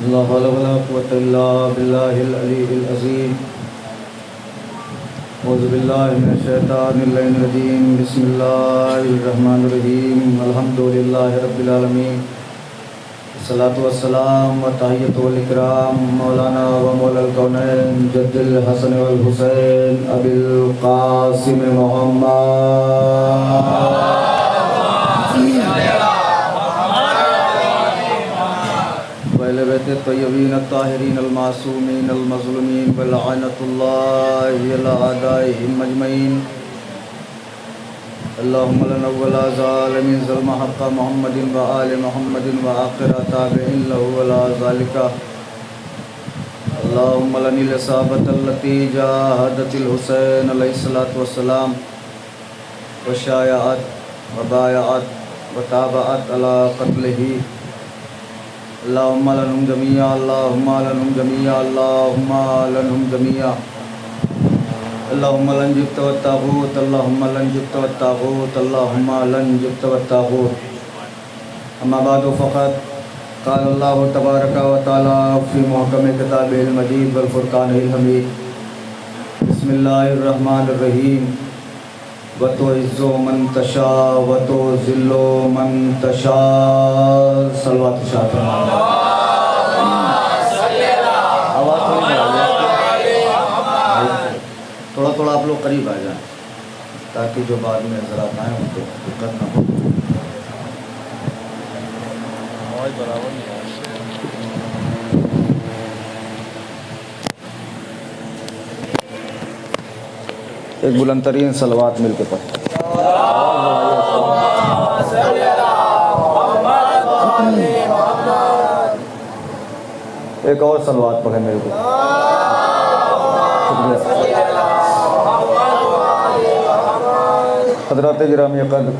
ला हौला वला कुव्वता इल्ला बिल्लाहिल अलीय्यिल अज़ीम। औज़ु बिल्लाहि मिनश शैतानिर रजीम। बिस्मिल्लाहिर रहमानिर रहीम। अल्हम्दुलिल्लाहि रब्बिल आलमीन। अस्सलातु वस्सलाम व तहिय्यतु वल इकराम मौलाना व मौलल कौनैन जद्दिल हसन वल हुसैन अबिल क़ासिम मोहम्मद पहले बैते तय्यबीन ताहिरीन अलमासूमीन अलमज़लूमीन व लअनतुल्लाहि अला अदाइहिम अजमईन। अल्लाहुम्मा लना वला ज़ालिमिन ज़ल्म हक़्क़ मुहम्मदिन व आलि मुहम्मदिन व आखिर ताबिईन लहु वला ज़ालिका। अल्लाहुम्मा लनिल इसाबतल्लती जाहदतिल हुसैन अलैहिस्सलातु वस्सलाम व शायअत व बायअत व ताबअत अला क़त्लिही। अल्लाहुम्मा लनहुम जमीआ अल्लाहुम्मा लनहुम जमीआ अल्लाहुम्मा लनहुम जमीआ अल्लाहुम्मा लन जिब्त व तागूत अल्लाहुम्मा लन जिब्त व तागूत अल्लाहुम्मा लन जिब्त व तागूत। अम्मा बादु फ़क़द क़ाल अल्लाहु तबारक व तआला फ़ी मुहकम किताबिहिल मजीद वल फ़ुरक़ानिल हमीद। बिस्मिल्लाहिर रहमानिर रहीम। व तुइज़्ज़ु मन तशा व तुज़िल्लु मन तशा। सल्लल्लाहु अलैहि वसल्लम। थोड़ा थोड़ा आप लोग करीब आ जाएं ताकि जो बाद में हज़रात आएँ उनको दिक्कत ना हो। बराबर नहीं है। एक बुलंदतरीन सलवात मिल के पढ़े। एक और सलवात पढ़े मेरे को। हज़रत गिरामी क़द्र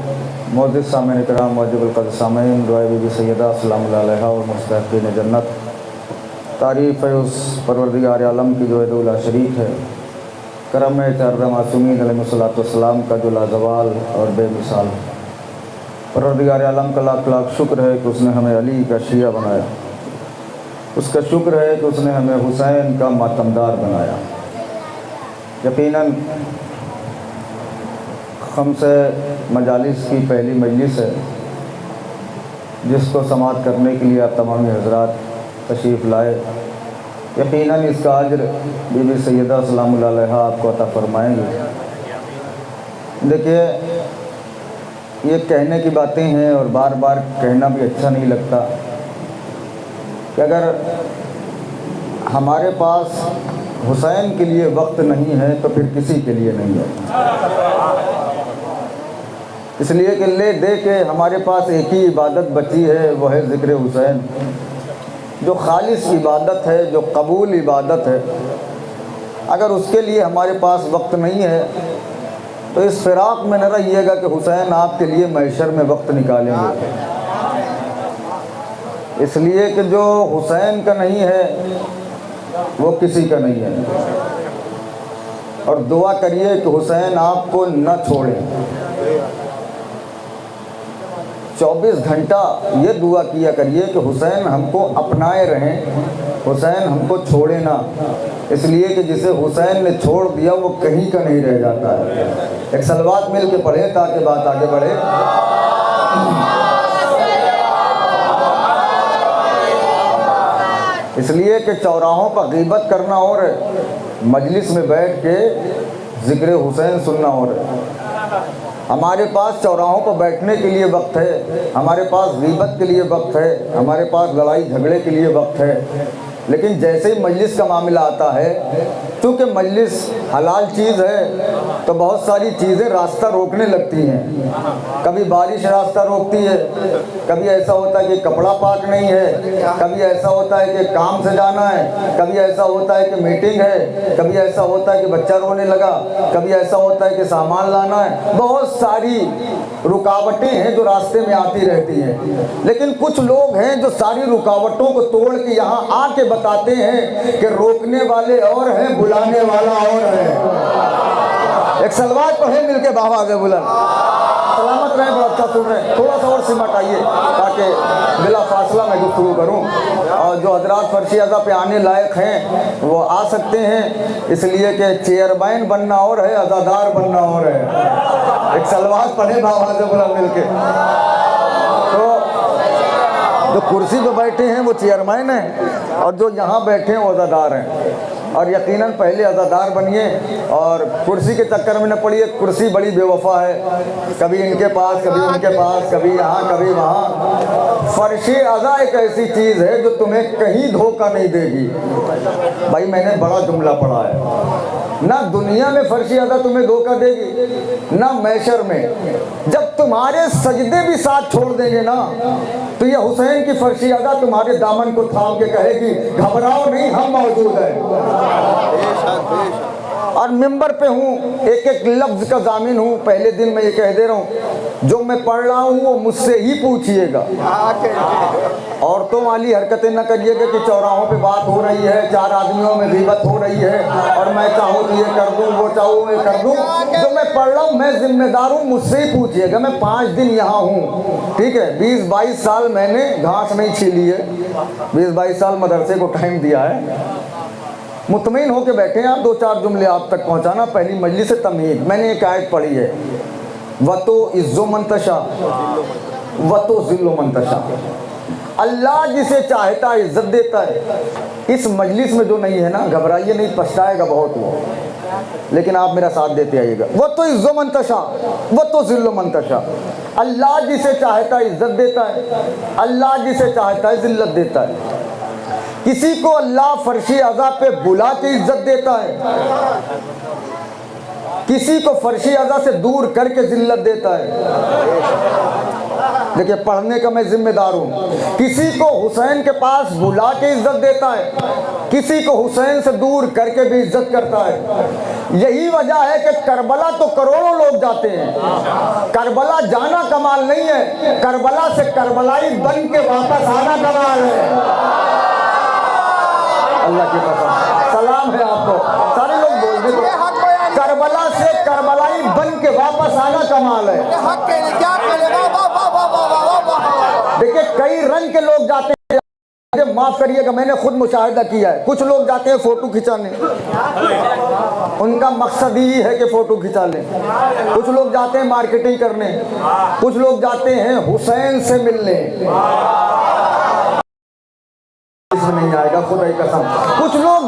मोअज़्ज़िज़ सामिईन इकराम वाजिबुल क़द्र सामिईन दुआए बीबी सैयदा सलामुल्लाह अलैहा और मुस्तहिक़ीन जन्नत। तारीफ़ है उस परवरदिगार आलम की जो अहदुल्ला शरीक है। करम है चारदा मासूमीन अलैहिस्सलातु वस्सलाम का जो लाज़वाल और बेमिसाल। परवरदिगार आलम का लाख लाख शुक्र है कि उसने हमें अली का शिया बनाया। उसका शुक्र है कि उसने हमें हुसैन का मातमदार बनाया। यकीनन खम्से मजालिस की पहली मजलिस है जिसको समाअत करने के लिए आप तमाम हज़रात तशरीफ़ लाए। यकीनन इसका अज्र बीबी सैयदा सलामुल्लाह अलैहा आपको अता फरमाएंगे। देखिए, ये कहने की बातें हैं और बार बार कहना भी अच्छा नहीं लगता कि अगर हमारे पास हुसैन के लिए वक्त नहीं है तो फिर किसी के लिए नहीं है। इसलिए कि ले दे के हमारे पास एक ही इबादत बची है, वो है ज़िक्र हुसैन, जो खालिस इबादत है, जो कबूल इबादत है। अगर उसके लिए हमारे पास वक्त नहीं है तो इस फ़िराक़ में न रहिएगा कि हुसैन आपके लिए महशर में वक्त निकालेंगे। इसलिए कि जो हुसैन का नहीं है वो किसी का नहीं है। और दुआ करिए कि हुसैन आपको न छोड़े। 24 घंटा ये दुआ किया करिए कि हुसैन हमको अपनाए रहें, हुसैन हमको छोड़े ना। इसलिए कि जिसे हुसैन ने छोड़ दिया वो कहीं का नहीं रह जाता है। एक सलवात मिल के पढ़े ताकि बात आगे बढ़े। इसलिए कि चौराहों पर गीबत करना और मजलिस में बैठ के ज़िक्र हुसैन सुनना और हमारे पास चौराहों पर बैठने के लिए वक्त है, हमारे पास गीबत के लिए वक्त है, हमारे पास लड़ाई झगड़े के लिए वक्त है। लेकिन जैसे ही मजलिस का मामला आता है, क्योंकि मजलिस हलाल चीज़ है तो बहुत सारी चीज़ें रास्ता रोकने लगती हैं। कभी बारिश रास्ता रोकती है, कभी ऐसा होता है कि कपड़ा पाक नहीं है, कभी ऐसा होता है कि काम से जाना है, कभी ऐसा होता है कि मीटिंग है, कभी ऐसा होता है कि बच्चा रोने लगा, कभी ऐसा होता है कि सामान लाना है। बहुत सारी रुकावटें हैं जो रास्ते में आती रहती हैं। लेकिन कुछ लोग हैं जो सारी रुकावटों को तोड़ के यहाँ आके बताते हैं कि रोकने वाले और हैं, बुलाने वाला और है। एक सलवात पढ़े मिलके बाबा आगे बुलंद। सलामत रहें, बड़ा अच्छा सुन रहे हैं। थोड़ा सा और सिमट आइए ताकि बिला फासला मैं गुफ्तगू करूँ। और जो हजरात फर्शी अज़ा पे आने लायक हैं वो आ सकते हैं, इसलिए कि चेयरमैन बनना और है, अज़ादार बनना और है। एक सलवात पढ़े बाबा से बोला मिल के। तो जो कुर्सी पे बैठे हैं वो चेयरमैन हैं और जो यहाँ बैठे हैं वो अज़ादार हैं। और यकीनन पहले अज़ादार बनिए और कुर्सी के चक्कर में न पड़िए। कुर्सी बड़ी बेवफा है, कभी इनके पास, कभी उनके पास, कभी यहाँ कभी वहाँ। फर्शी अज़ा एक ऐसी चीज़ है जो तुम्हें कहीं धोखा नहीं देगी। भाई मैंने बड़ा जुमला पढ़ा है, ना दुनिया में फर्शी अज़ा तुम्हें धोखा देगी ना मैशर में। जब तुम्हारे सजदे भी साथ छोड़ देंगे ना तो ये हुसैन की फर्शी अज़ा तुम्हारे दामन को थाम के कहेगी घबराओ नहीं, हम मौजूद हैं। और मिंबर पे हूँ, एक एक लफ्ज़ का जामिन हूँ। पहले दिन मैं ये कह दे रहा हूँ, जो मैं पढ़ रहा हूँ वो मुझसे ही पूछिएगा। औरतों वाली हरकतें न करिएगा कि चौराहों पे बात हो रही है, चार आदमियों में ग़ीबत हो रही है और मैं चाहूँ तो ये कर दूँ, वो चाहूँ मैं कर दूँ। जो मैं पढ़ रहा हूँ मैं जिम्मेदार हूँ, मुझसे ही पूछिएगा। मैं 5 दिन यहाँ हूँ, ठीक है। 20-22 साल मैंने घास नहीं छीली है, 20-22 साल मदरसे को टाइम दिया है। मुतमईन होके बैठे हैं आप, 2-4 जुमले आप तक पहुँचाना। पहली मजलिस से तमीज़, मैंने एक आयत पढ़ी है, वतो इज़्ज़ो मंतशा वतो ज़िल्लो मंतशा। अल्लाह जिसे चाहता है इज़्ज़त देता है। इस मजलिस में जो नहीं है ना, घबराइए नहीं, पछताएगा बहुत वो, लेकिन आप मेरा साथ देते आइएगा। वतो इज़्ज़ो मंतशा वतो ज़िल्लो मंतशा। अल्लाह जिसे चाहता है इज़्ज़त देता है, अल्लाह जिसे चाहता है ज़िल्लत देता है। किसी को अल्लाह फर्शी अज़ा पे बुला के इज्जत देता है, किसी को फर्शी अज़ा से दूर करके जिल्लत देता है। देखिए पढ़ने का मैं जिम्मेदार हूँ। किसी को हुसैन के पास बुला के इज्जत देता है, किसी को हुसैन से दूर करके भी इज्जत करता है। यही वजह है कि करबला तो करोड़ों लोग जाते हैं, करबला जाना कमाल नहीं है, करबला से करबलाई बन के वापस आना कमाल है। अल्लाह की कसम सलाम है आपको, सारे लोग बोल दे। करबला से करबलाई बन के वापस आना कमाल है। देखिए कई रंग के लोग जाते हैं, माफ करिएगा मैंने खुद मुशाहिदा किया है। कुछ लोग जाते हैं फोटो खिंचाने, उनका मकसद ही है कि फोटो खिंचा लें। कुछ लोग जाते हैं मार्केटिंग करने, कुछ लोग जाते हैं हुसैन से मिलने। नहीं आएगा खुदा की कसम। कुछ लोग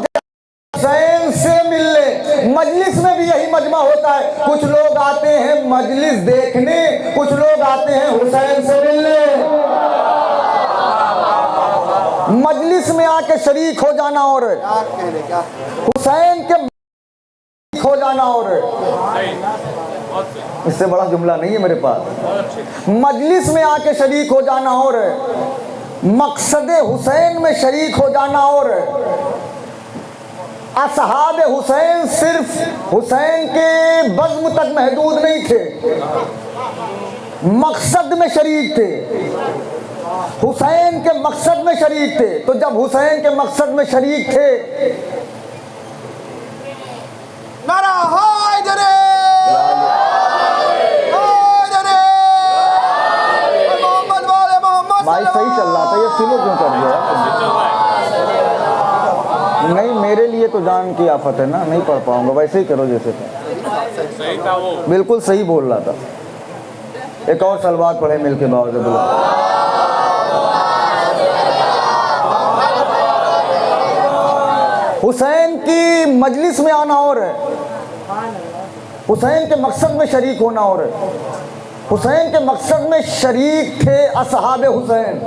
हुसैन से मिलने, मजलिस में भी यही मजमा होता है। कुछ लोग आते हैं मजलिस देखने, कुछ लोग आते हैं हुसैन से मिलने। मजलिस में आके शरीक हो जाना और हुसैन के हो जाना और, इससे बड़ा जुमला नहीं है मेरे पास। मजलिस में आके शरीक हो जाना और मकसद हुसैन में शरीक हो जाना और असहाब हुसैन सिर्फ हुसैन के बज़्म तक महदूद नहीं थे, मकसद में शरीक थे, हुसैन के मकसद में शरीक थे। तो जब हुसैन के मकसद में शरीक थे, नारा हैदरे भाई सही चल रहा था, ये स्लो क्यों कर दिया? नहीं मेरे लिए तो जान की आफत है ना, नहीं पढ़ पाऊंगा। वैसे ही करो जैसे सही था वो, बिल्कुल सही बोल रहा था। एक और सलवात पढ़े मिलके बाबा से बोला। हुसैन की मजलिस में आना और है, हुसैन के मकसद में शरीक होना और है। हुसैन के मकसद में शरीक थे असहाबे हुसैन।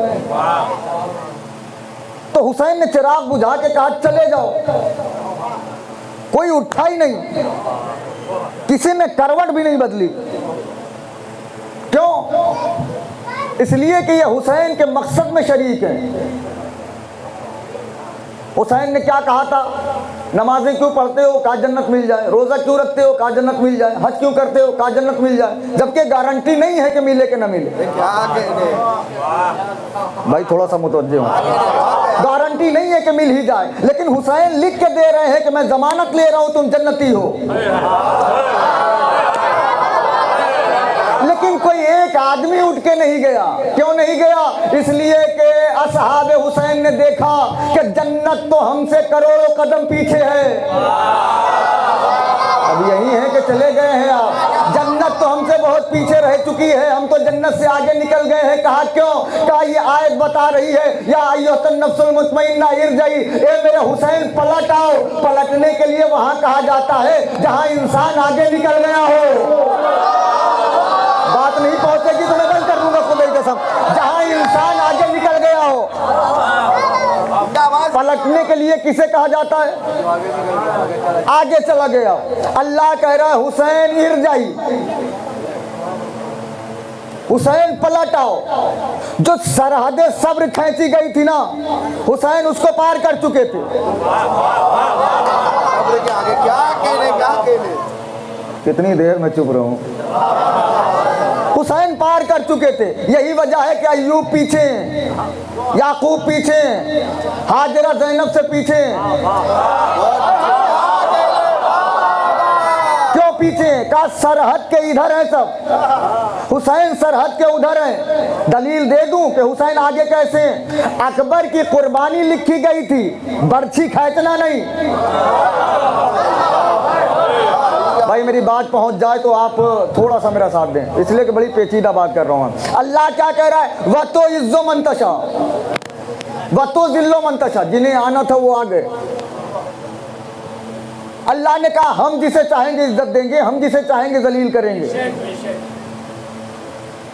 तो हुसैन ने चिराग बुझा के कहा चले जाओ, कोई उठा ही नहीं, किसी ने करवट भी नहीं बदली। क्यों? इसलिए कि ये हुसैन के मकसद में शरीक है। हुसैन ने क्या कहा था? नमाजें क्यों पढ़ते हो? कहा जन्नत मिल जाए। रोज़ा क्यों रखते हो? कहा जन्नत मिल जाए। हज क्यों करते हो? कहा जन्नत मिल जाए। जबकि गारंटी नहीं है कि मिले कि न मिले। भाई थोड़ा सा मुतवज्जे हो, गारंटी नहीं है कि मिल ही जाए, लेकिन हुसैन लिख के दे रहे हैं कि मैं जमानत ले रहा हूं तुम जन्नती हो। लेकिन कोई एक आदमी उठ के नहीं गया। क्यों नहीं गया? इसलिए कि असहाब हुसैन ने देखा कि जन्नत तो हमसे करोड़ों कदम पीछे है। अब यही है कि चले गए हैं आप, जन्नत तो हमसे बहुत पीछे रह चुकी है, हम तो जन्नत से आगे निकल गए हैं। कहा क्यों? कहा ये आयत बता रही है, या अय्युहन नफ्सुल मुतमइन्ना इरजाई, ए मेरे हुसैन पलट आओ। पलटने के लिए वहां कहा जाता है जहां इंसान आगे निकल गया हो। बात नहीं पहुंचेगी तो मैं बंद कर दूंगा खुदा की कसम। जहां इंसान आगे निकल गया हो, पलटने के लिए किसे कहा जाता है? आगे चला गया। अल्लाह कह रहा है हुसैन इरजाई, हुसैन पलट आओ। जो सरहदें सब्र खींची गई थी ना, हुसैन उसको पार कर चुके थे। क्या कहने कितनी देर में चुप रहूं? हुसैन पार कर चुके थे। यही वजह है कि अय्यूब पीछे, याकूब पीछे, हाजरा ज़ैनब से पीछे। क्यों पीछे? का सरहद के इधर है सब, हुसैन सरहद के उधर है। दलील दे दूं कि हुसैन आगे कैसे? अकबर की कुर्बानी लिखी गई थी, बर्छी खींचना नहीं। भाई मेरी बात पहुंच जाए तो आप थोड़ा सा मेरा साथ दें, इसलिए कि बड़ी पेचीदा बात कर रहा हूं। अल्लाह क्या कह रहा है? वह तो इज्जो मंतशा, वह तो जिल्लो मंतशा, जिन्हें आना था वो आ गए। अल्लाह ने कहा हम जिसे चाहेंगे इज्जत देंगे, हम जिसे चाहेंगे जलील करेंगे।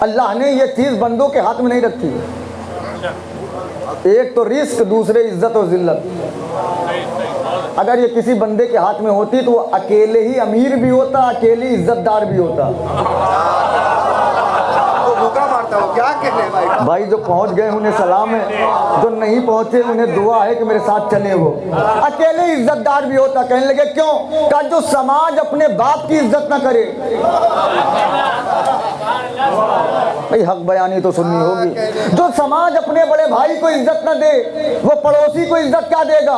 अल्लाह ने ये चीज बंदों के हाथ में नहीं रखी। एक तो रिस्क, दूसरे इज्जत और जिल्लत। अगर ये किसी बंदे के हाथ में होती तो वो अकेले ही अमीर भी होता, अकेले इज्जतदार भी होता। क्या कहने भाई जो पहुंच गए उन्हें सलाम है, जो नहीं पहुंचे उन्हें दुआ है कि मेरे साथ चले। वो अकेले इज्जतदार भी होता। कहने लगे क्यों? का जो समाज अपने बाप की इज्जत ना करे। भाई हक बयानी तो सुननी होगी। जो समाज अपने बड़े भाई को इज्जत ना दे, वो पड़ोसी को इज्जत क्या देगा?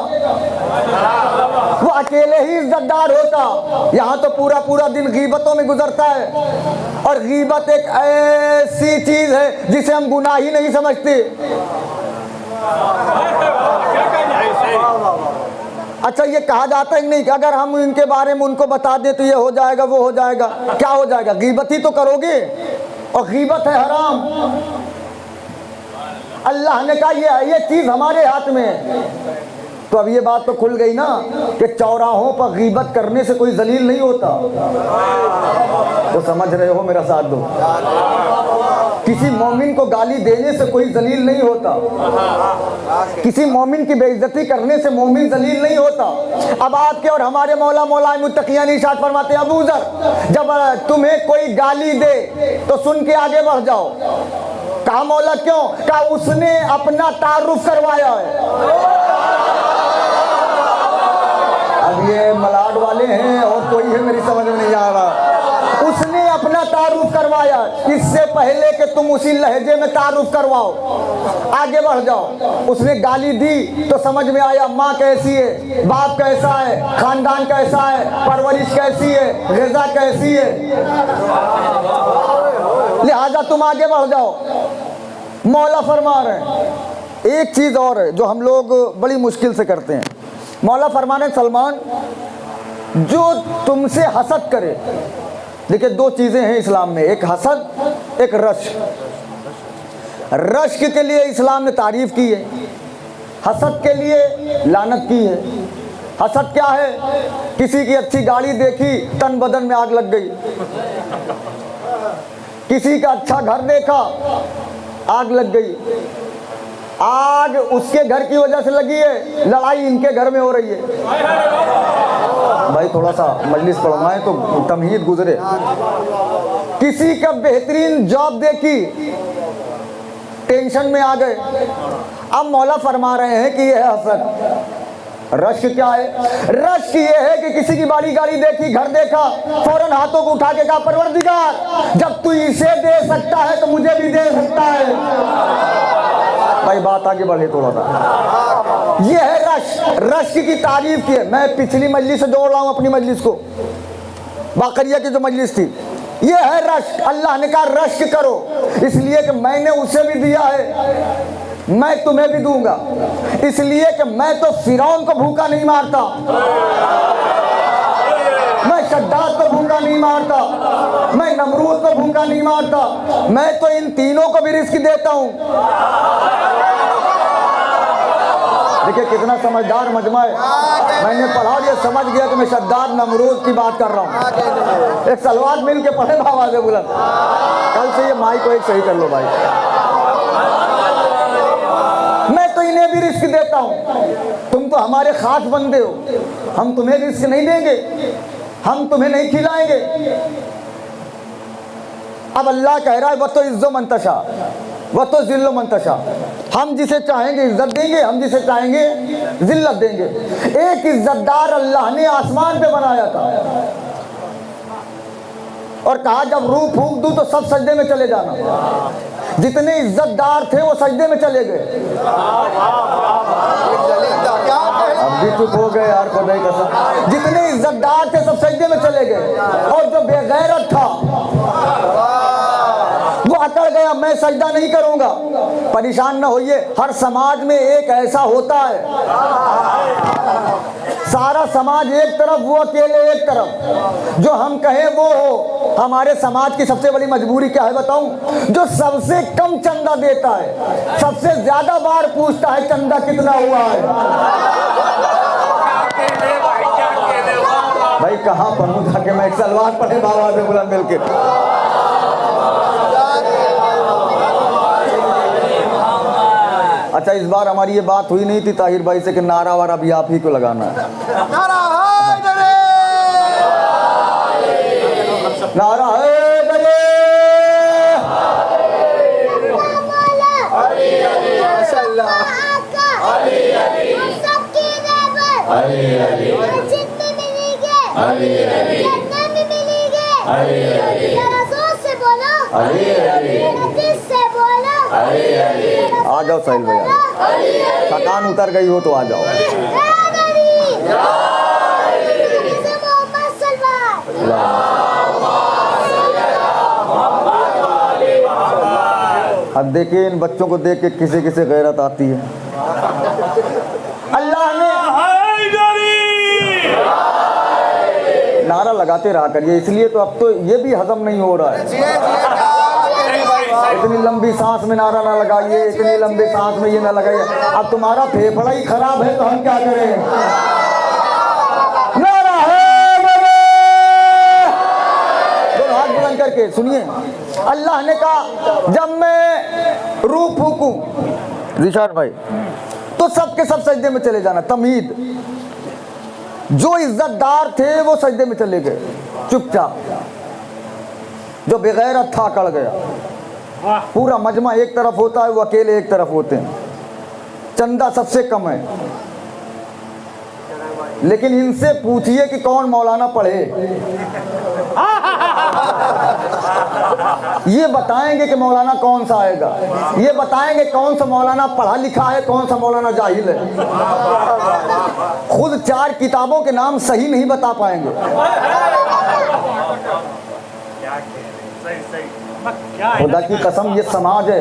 वो अकेले ही इज्जतदार होता। यहाँ तो पूरा पूरा दिन गीबतों में गुजरता है, और गीबत एक ऐसी चीज है जिसे हम गुनाह ही नहीं समझते। अच्छा ये कहा जाता है नहीं कि अगर हम इनके बारे में उनको बता दें तो ये हो जाएगा, वो हो जाएगा। क्या हो जाएगा? गीबत ही तो करोगे, और गीबत है हराम। अल्लाह ने कहा ये चीज हमारे हाथ में है। तो अब ये बात तो खुल गई ना कि चौराहों पर गीबत करने से कोई जलील नहीं होता। तो समझ रहे हो, मेरा साथ दो। किसी मोमिन को गाली देने से कोई जलील नहीं होता। किसी मोमिन की बेइज्जती करने से मोमिन जलील नहीं होता। अब आपके और हमारे मौला मौलाए मुत्तकियान इरशाद फरमाते हैं, अबू ज़र जब तुम्हें कोई गाली दे तो सुन के आगे बढ़ जाओ। कहा मौला क्यों? कहा उसने अपना तारुफ करवाया है। अब ये मलाड वाले हैं और कोई है, मेरी समझ में नहीं आ रहा। उसने अपना तारुफ करवाया, इससे पहले कि तुम उसी लहजे में तारुफ करवाओ, आगे बढ़ जाओ। उसने गाली दी तो समझ में आया माँ कैसी है, बाप कैसा है, खानदान कैसा है, परवरिश कैसी है, ग़िज़ा कैसी है, लिहाजा तुम आगे बढ़ जाओ। मौला फरमा रहे हैं। एक चीज़ और है जो हम लोग बड़ी मुश्किल से करते हैं। मौला फरमा रहे हैं, सलमान जो तुमसे हसद करे। देखिए दो चीज़ें हैं इस्लाम में, एक हसद, एक रश्क। रश्क के लिए इस्लाम ने तारीफ़ की है, हसद के लिए लानत की है। हसद क्या है? किसी की अच्छी गाड़ी देखी, तन बदन में आग लग गई। किसी का अच्छा घर देखा, आग लग गई। आग उसके घर की वजह से लगी है, लड़ाई इनके घर में हो रही है। भाई थोड़ा सा मजलिस पढ़वाएं तो तमहीद गुजरे। किसी का बेहतरीन जॉब देखी, टेंशन में आ गए। अब मौला फरमा रहे हैं कि यह है हसद। रश्क क्या है? रश्क ये है कि किसी की बड़ी गाड़ी देखी, घर देखा, फौरन हाथों को उठा के कहा परवरदिगार जब तू इसे दे सकता है तो मुझे भी दे सकता है। भाई बात आगे बढ़े थोड़ा सा। ये है रश्क। रश्क की तारीफ की है। मैं पिछली मजलिस से जोड़ रहा हूँ अपनी मजलिस को, बाकरिया की जो मजलिस थी, ये है रश्क। अल्लाह ने कहा रश्क करो, इसलिए कि मैंने उसे भी दिया है, मैं तुम्हें भी दूंगा। इसलिए कि मैं तो फिरौन को भूखा नहीं मारता, मैं शद्दाद को भूखा नहीं मारता, मैं नमरूद को भूखा नहीं मारता, मैं तो इन तीनों को भी रिस्क देता हूं। देखिए कितना समझदार मजमा है। मैंने पढ़ा और ये समझ गया कि मैं शद्दाद नमरूद की बात कर रहा हूँ। एक सलवार मिल के पढ़े बाबा से बुलंद। कल से ये माइक को एक सही कर लो भाई। मैं तो इन्हें भी रिस्क देता हूँ, तुम तो हमारे खास बंदे हो, हम तुम्हें रिस्क नहीं देंगे, हम तुम्हें नहीं खिलाएंगे। अब अल्लाह कह रहा है वह तो इज्जो मंतशा वह तो जिल्लो मंतशा, हम जिसे चाहेंगे इज्जत देंगे, हम जिसे चाहेंगे जिल्लत देंगे। एक इज्जतदार अल्लाह ने आसमान पे बनाया था और कहा जब रूह फूंक दूं तो सब सजदे में चले जाना। जितने इज्जतदार थे वो सजदे में चले गए। अब भी चुप हो गए यार, खुदा की कसम। जितने इज्जतदार थे सब सजदे में चले गए और जो बेगैरत था वो अकड़ गया, मैं सजदा नहीं करूंगा। परेशान ना होइए, हर समाज में एक ऐसा होता है, सारा समाज एक तरफ, वो अकेले एक तरफ। जो हम कहें वो हो। हमारे समाज की सबसे बड़ी मजबूरी क्या है बताऊं? जो सबसे कम चंदा देता है सबसे ज्यादा बार पूछता है चंदा कितना हुआ है। भाई कहाँ पढ़ूं जाके मैं? एक सलवार पढ़े बाबा से बुलंद मिलके। अच्छा इस बार हमारी ये बात हुई नहीं थी ताहिर भाई से कि नारा वारा भी आप ही को लगाना है। नारा हैदरी, नारा हैदरी, माशाअल्लाह, आ जाओ साहिल भैया, थकान उतर गई हो तो आ जाओ। अब देखिए इन बच्चों को देख के किसी किसी गैरत आती है। अल्लाह ने नारा लगाते रहा करिए, इसलिए तो अब तो ये भी हजम नहीं हो रहा है। इतनी लंबी सांस में नारा ना लगाइए, इतनी लंबी सांस में ये ना लगाइए। अब तुम्हारा फेफड़ा ही खराब है तो हम क्या करें? नारा है दोनों हाथ बुलंद करके सुनिए। अल्लाह ने कहा जब मैं रूह फूकूं रिशाद भाई तो सबके सब सजदे में चले जाना। तमीद जो इज्जतदार थे वो सजदे में चले गए चुपचाप, जो बेगैरत था अकड़ गया। पूरा मजमा एक तरफ होता है, वो अकेले एक तरफ होते हैं। चंदा सबसे कम है, लेकिन इनसे पूछिए कि कौन मौलाना पढ़े, ये बताएंगे कि मौलाना कौन सा आएगा, ये बताएंगे कौन सा मौलाना पढ़ा लिखा है, कौन सा मौलाना जाहिल है। खुद 4 किताबों के नाम सही नहीं बता पाएंगे। खुदा की कसम ये समाज है,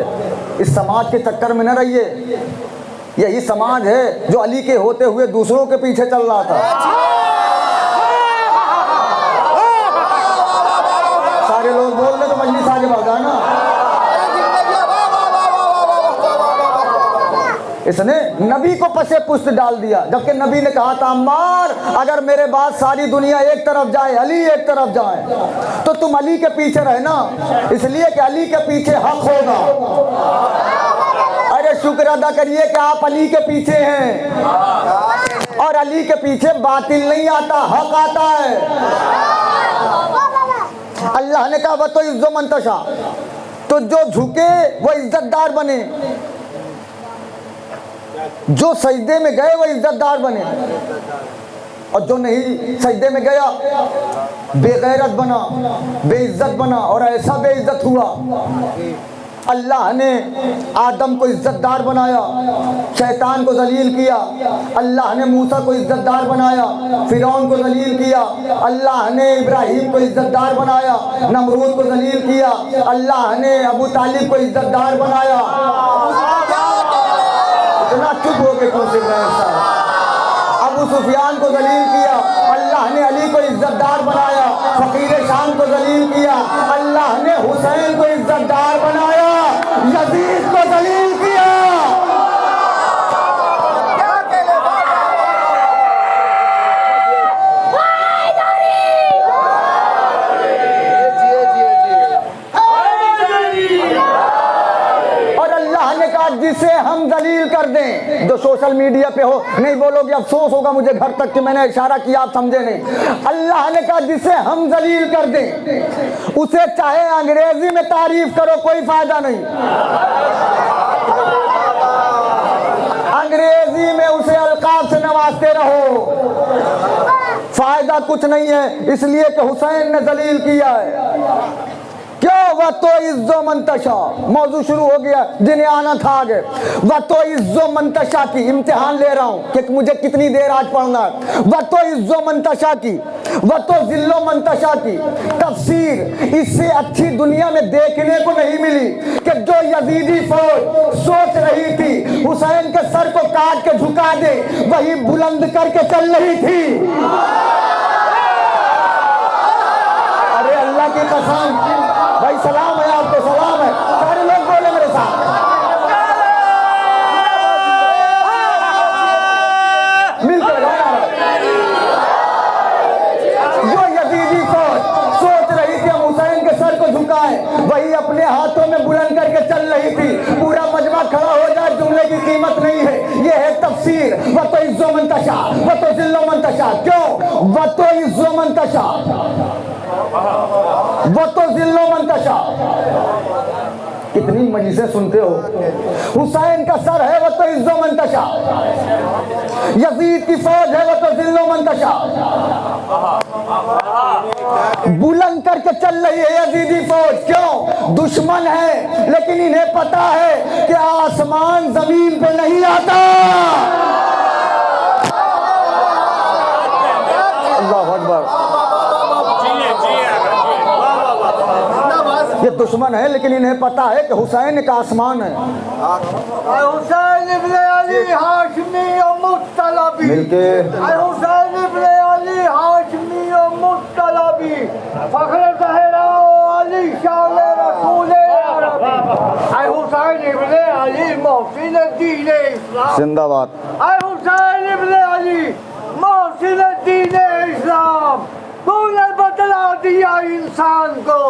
इस समाज के चक्कर में न रहिए। यही समाज है जो अली के होते हुए दूसरों के पीछे चल रहा था। सारे लोग बोल रहे तो मजलिस आगे बढ़ जाए ना। इसने नबी को पसे पुष्ट डाल दिया, जबकि नबी ने कहा था अम्मार अगर मेरे बाद सारी दुनिया एक तरफ जाए, अली एक तरफ जाए, तो तुम अली के पीछे रहना, इसलिए कि अली के पीछे हक होगा। अरे शुक्र अदा करिए कि आप अली के पीछे हैं, और अली के पीछे बातिल नहीं आता, हक आता है। अल्लाह ने कहा वह तो इज्जो मंतशा, तो जो झुके वो इज्जतदार बने, जो सजदे में गए वो इज्जतदार बने, और जो नहीं सजदे में गया बेगैरत बना, बेइज्जत बना, और ऐसा बेइज्जत हुआ अल्लाह ने आदम को इज्जतदार बनाया, शैतान को जलील किया। अल्लाह ने मूसा को इज्जतदार बनाया, फिरौन को जलील किया। अल्लाह ने इब्राहिम को इज्जतदार बनाया, नमरूद को जलील किया। अल्लाह ने अबू तालिब को इज्जतदार बनाया। इतना चुप हो के क्यों सिर्फ अबू सुफियान को जलील किया। अल्लाह ने अली को इज्जतदार बनाया, फकीर शाम को जलील किया। अल्लाह ने हुसैन को इज्जतदार बनाया, यजीद को जलील किया। जिसे हम जलील कर दें, जो सोशल मीडिया पे हो, नहीं बोलोगे अफसोस होगा मुझे घर तक कि मैंने इशारा किया आप समझे नहीं। अल्लाह ने कहा जिसे हम जलील कर दें, उसे चाहे अंग्रेजी में तारीफ करो कोई फायदा नहीं, अंग्रेजी में उसे अलकाब से नवाजते रहो, फायदा कुछ नहीं है। इसलिए कि हुसैन ने जलील किया है। क्यों? वह तो इज्जो मंतशा, मौजू शुरू हो गया, जिन्हें आना था आगे। वह तो इज्जो मंतशा की, इम्तिहान ले रहा हूं कि मुझे कितनी देर आज पढ़ना है। वह तो इज्जो मंतशा की, वह तो जिल्लो मंतशा की तफसीर इससे अच्छी दुनिया में देखने को नहीं मिली कि जो यजीदी फौज सोच रही थी हुसैन के सर को काट के झुका दे, वही बुलंद करके चल रही थी। अरे अल्लाह की कसम भाई, सलाम है आपको, सलाम है। सारे लोग बोले मेरे साथ, मिलकर जो यजीदी फौज सोच रही थी हम हुसैन के सर को झुकाएं, वही अपने हाथों में बुलंद करके चल रही थी। पूरा मजमा खड़ा हो जाए, जुमले की कीमत नहीं है। ये है तफसीर। वह तो इज्जो मंतशा, वह तो जिल्लो मंतशा। क्यों? वह तो इज्जो मंतशा, वो तो जिल्लो मंतशा। कितनी मजलिसें सुनते हो, हुसैन का सर है वो तो इज्जो मंतशा, यजीद की फौज है वो तो जिल्लो मंतशा। बुलंद करके चल रही है यजीदी फौज। क्यों? दुश्मन है, लेकिन इन्हें पता है कि आसमान जमीन पे नहीं आता। अल्लाह अकबर। ये दुश्मन है, लेकिन इन्हें पता है कि हुसैन का आसमान है। हुसैन इब्ने अली हाशमी और मुत्तलबी, मिलके हुसैन इब्ने अली हाशमी और मुत्तलबी, फख्र ज़हरा अली शान रसूल अरबी, हुसैन इब्ने अली मोहसिन दीन इस्लाम जिंदाबाद। हुसैन इब्ने अली मोहसिन दीन इस्लाम, तूने बतला दिया इंसान को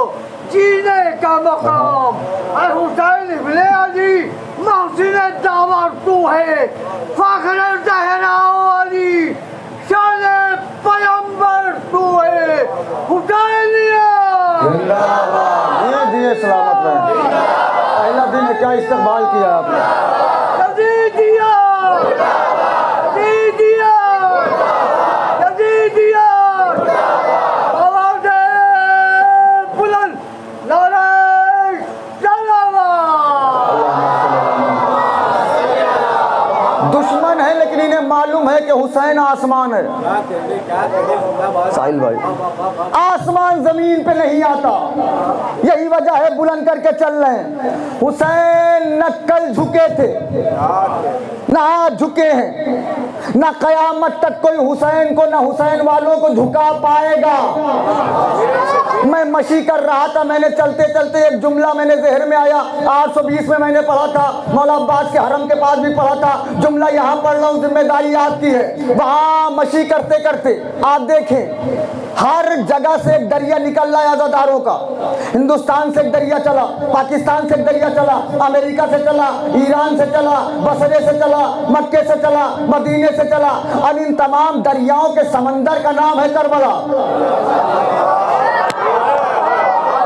जीने का मकाम। हुसैन इब्ने अली मोहसिन दावर तू है, फख्र ज़हरा अली शान पैगंबर तू है। हुसैनिया जिंदाबाद। दिए सलामत रहें। पहला दिन में क्या इस्तेमाल किया आपने? यजीदिया, यजीदिया, यजीदिया, आवाज़ बुलंद, नारे दुश्मन है, लेकिन इन्हें मालूम है कि हुसैन आसमान है। साहिल भाई, आसमान जमीन पे नहीं आता, यही वजह है बुलंद करके चल रहे हैं। हुसैन न कल झुके थे, न आज झुके हैं, न कयामत तक कोई हुसैन को, न हुसैन वालों को झुका पाएगा। मैं मशी कर रहा था, मैंने चलते चलते एक जुमला मैंने ज़हन में आया, 820 में मैंने पढ़ा था, मौला अब्बास के हरम के पास भी पढ़ा था। जुमला यहाँ पढ़ रहा हूँ, जिम्मेदारी आपकी है। वहाँ मशी करते करते आप देखें हर जगह से एक दरिया निकल रहा है आज़ादारों का। हिंदुस्तान से एक दरिया चला, पाकिस्तान से एक दरिया चला, अमेरिका से चला, ईरान से चला, बसरे से चला, मक्के से चला, मदीने से चला, और इन तमाम दरियाओं के समंदर का नाम है करबला।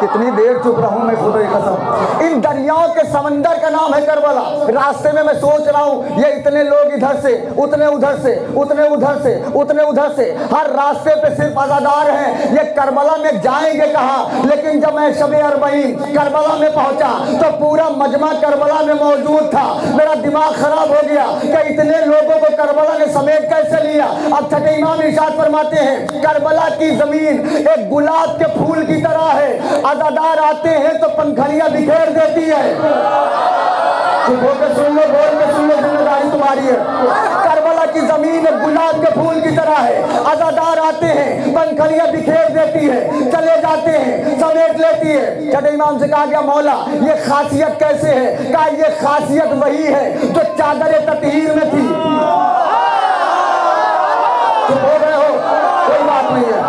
कितनी देर चुप रहूं मैं, खुदा की कसम। इन दरियाओं के समंदर का नाम है करबला। रास्ते में मैं सोच रहा हूं ये इतने लोग इधर से उतने उधर से, उतने उधर से उतने उधर से, हर रास्ते पे सिर्फ अज़ादार हैं। ये करबला में जाएंगे कहाँ? लेकिन जब मैं शब अरबईन करबला में पहुंचा तो पूरा मजमा करबला में मौजूद था। मेरा दिमाग खराब हो गया कि इतने लोगों को करबला ने समेट कैसे लिया। अब छठे इमाम इरशाद फरमाते हैं करबला की जमीन एक गुलाब के फूल की तरह है, अज़ादार आते हैं तो पंखड़ियां बिखेर देती है। चुप होकर सुन लो, बोल के सुन लो, जिम्मेदारी तुम्हारी है। करबला की जमीन एक गुलाब के फूल की तरह है, अज़ादार आते हैं पंखड़ियां बिखेर देती है, चले जाते हैं समेट लेती है। छठे इमाम से कहा गया मौला ये खासियत कैसे है? कहा ये खासियत वही है जो चादर ततहीर में थी। चुप हो गए हो, कोई बात नहीं है।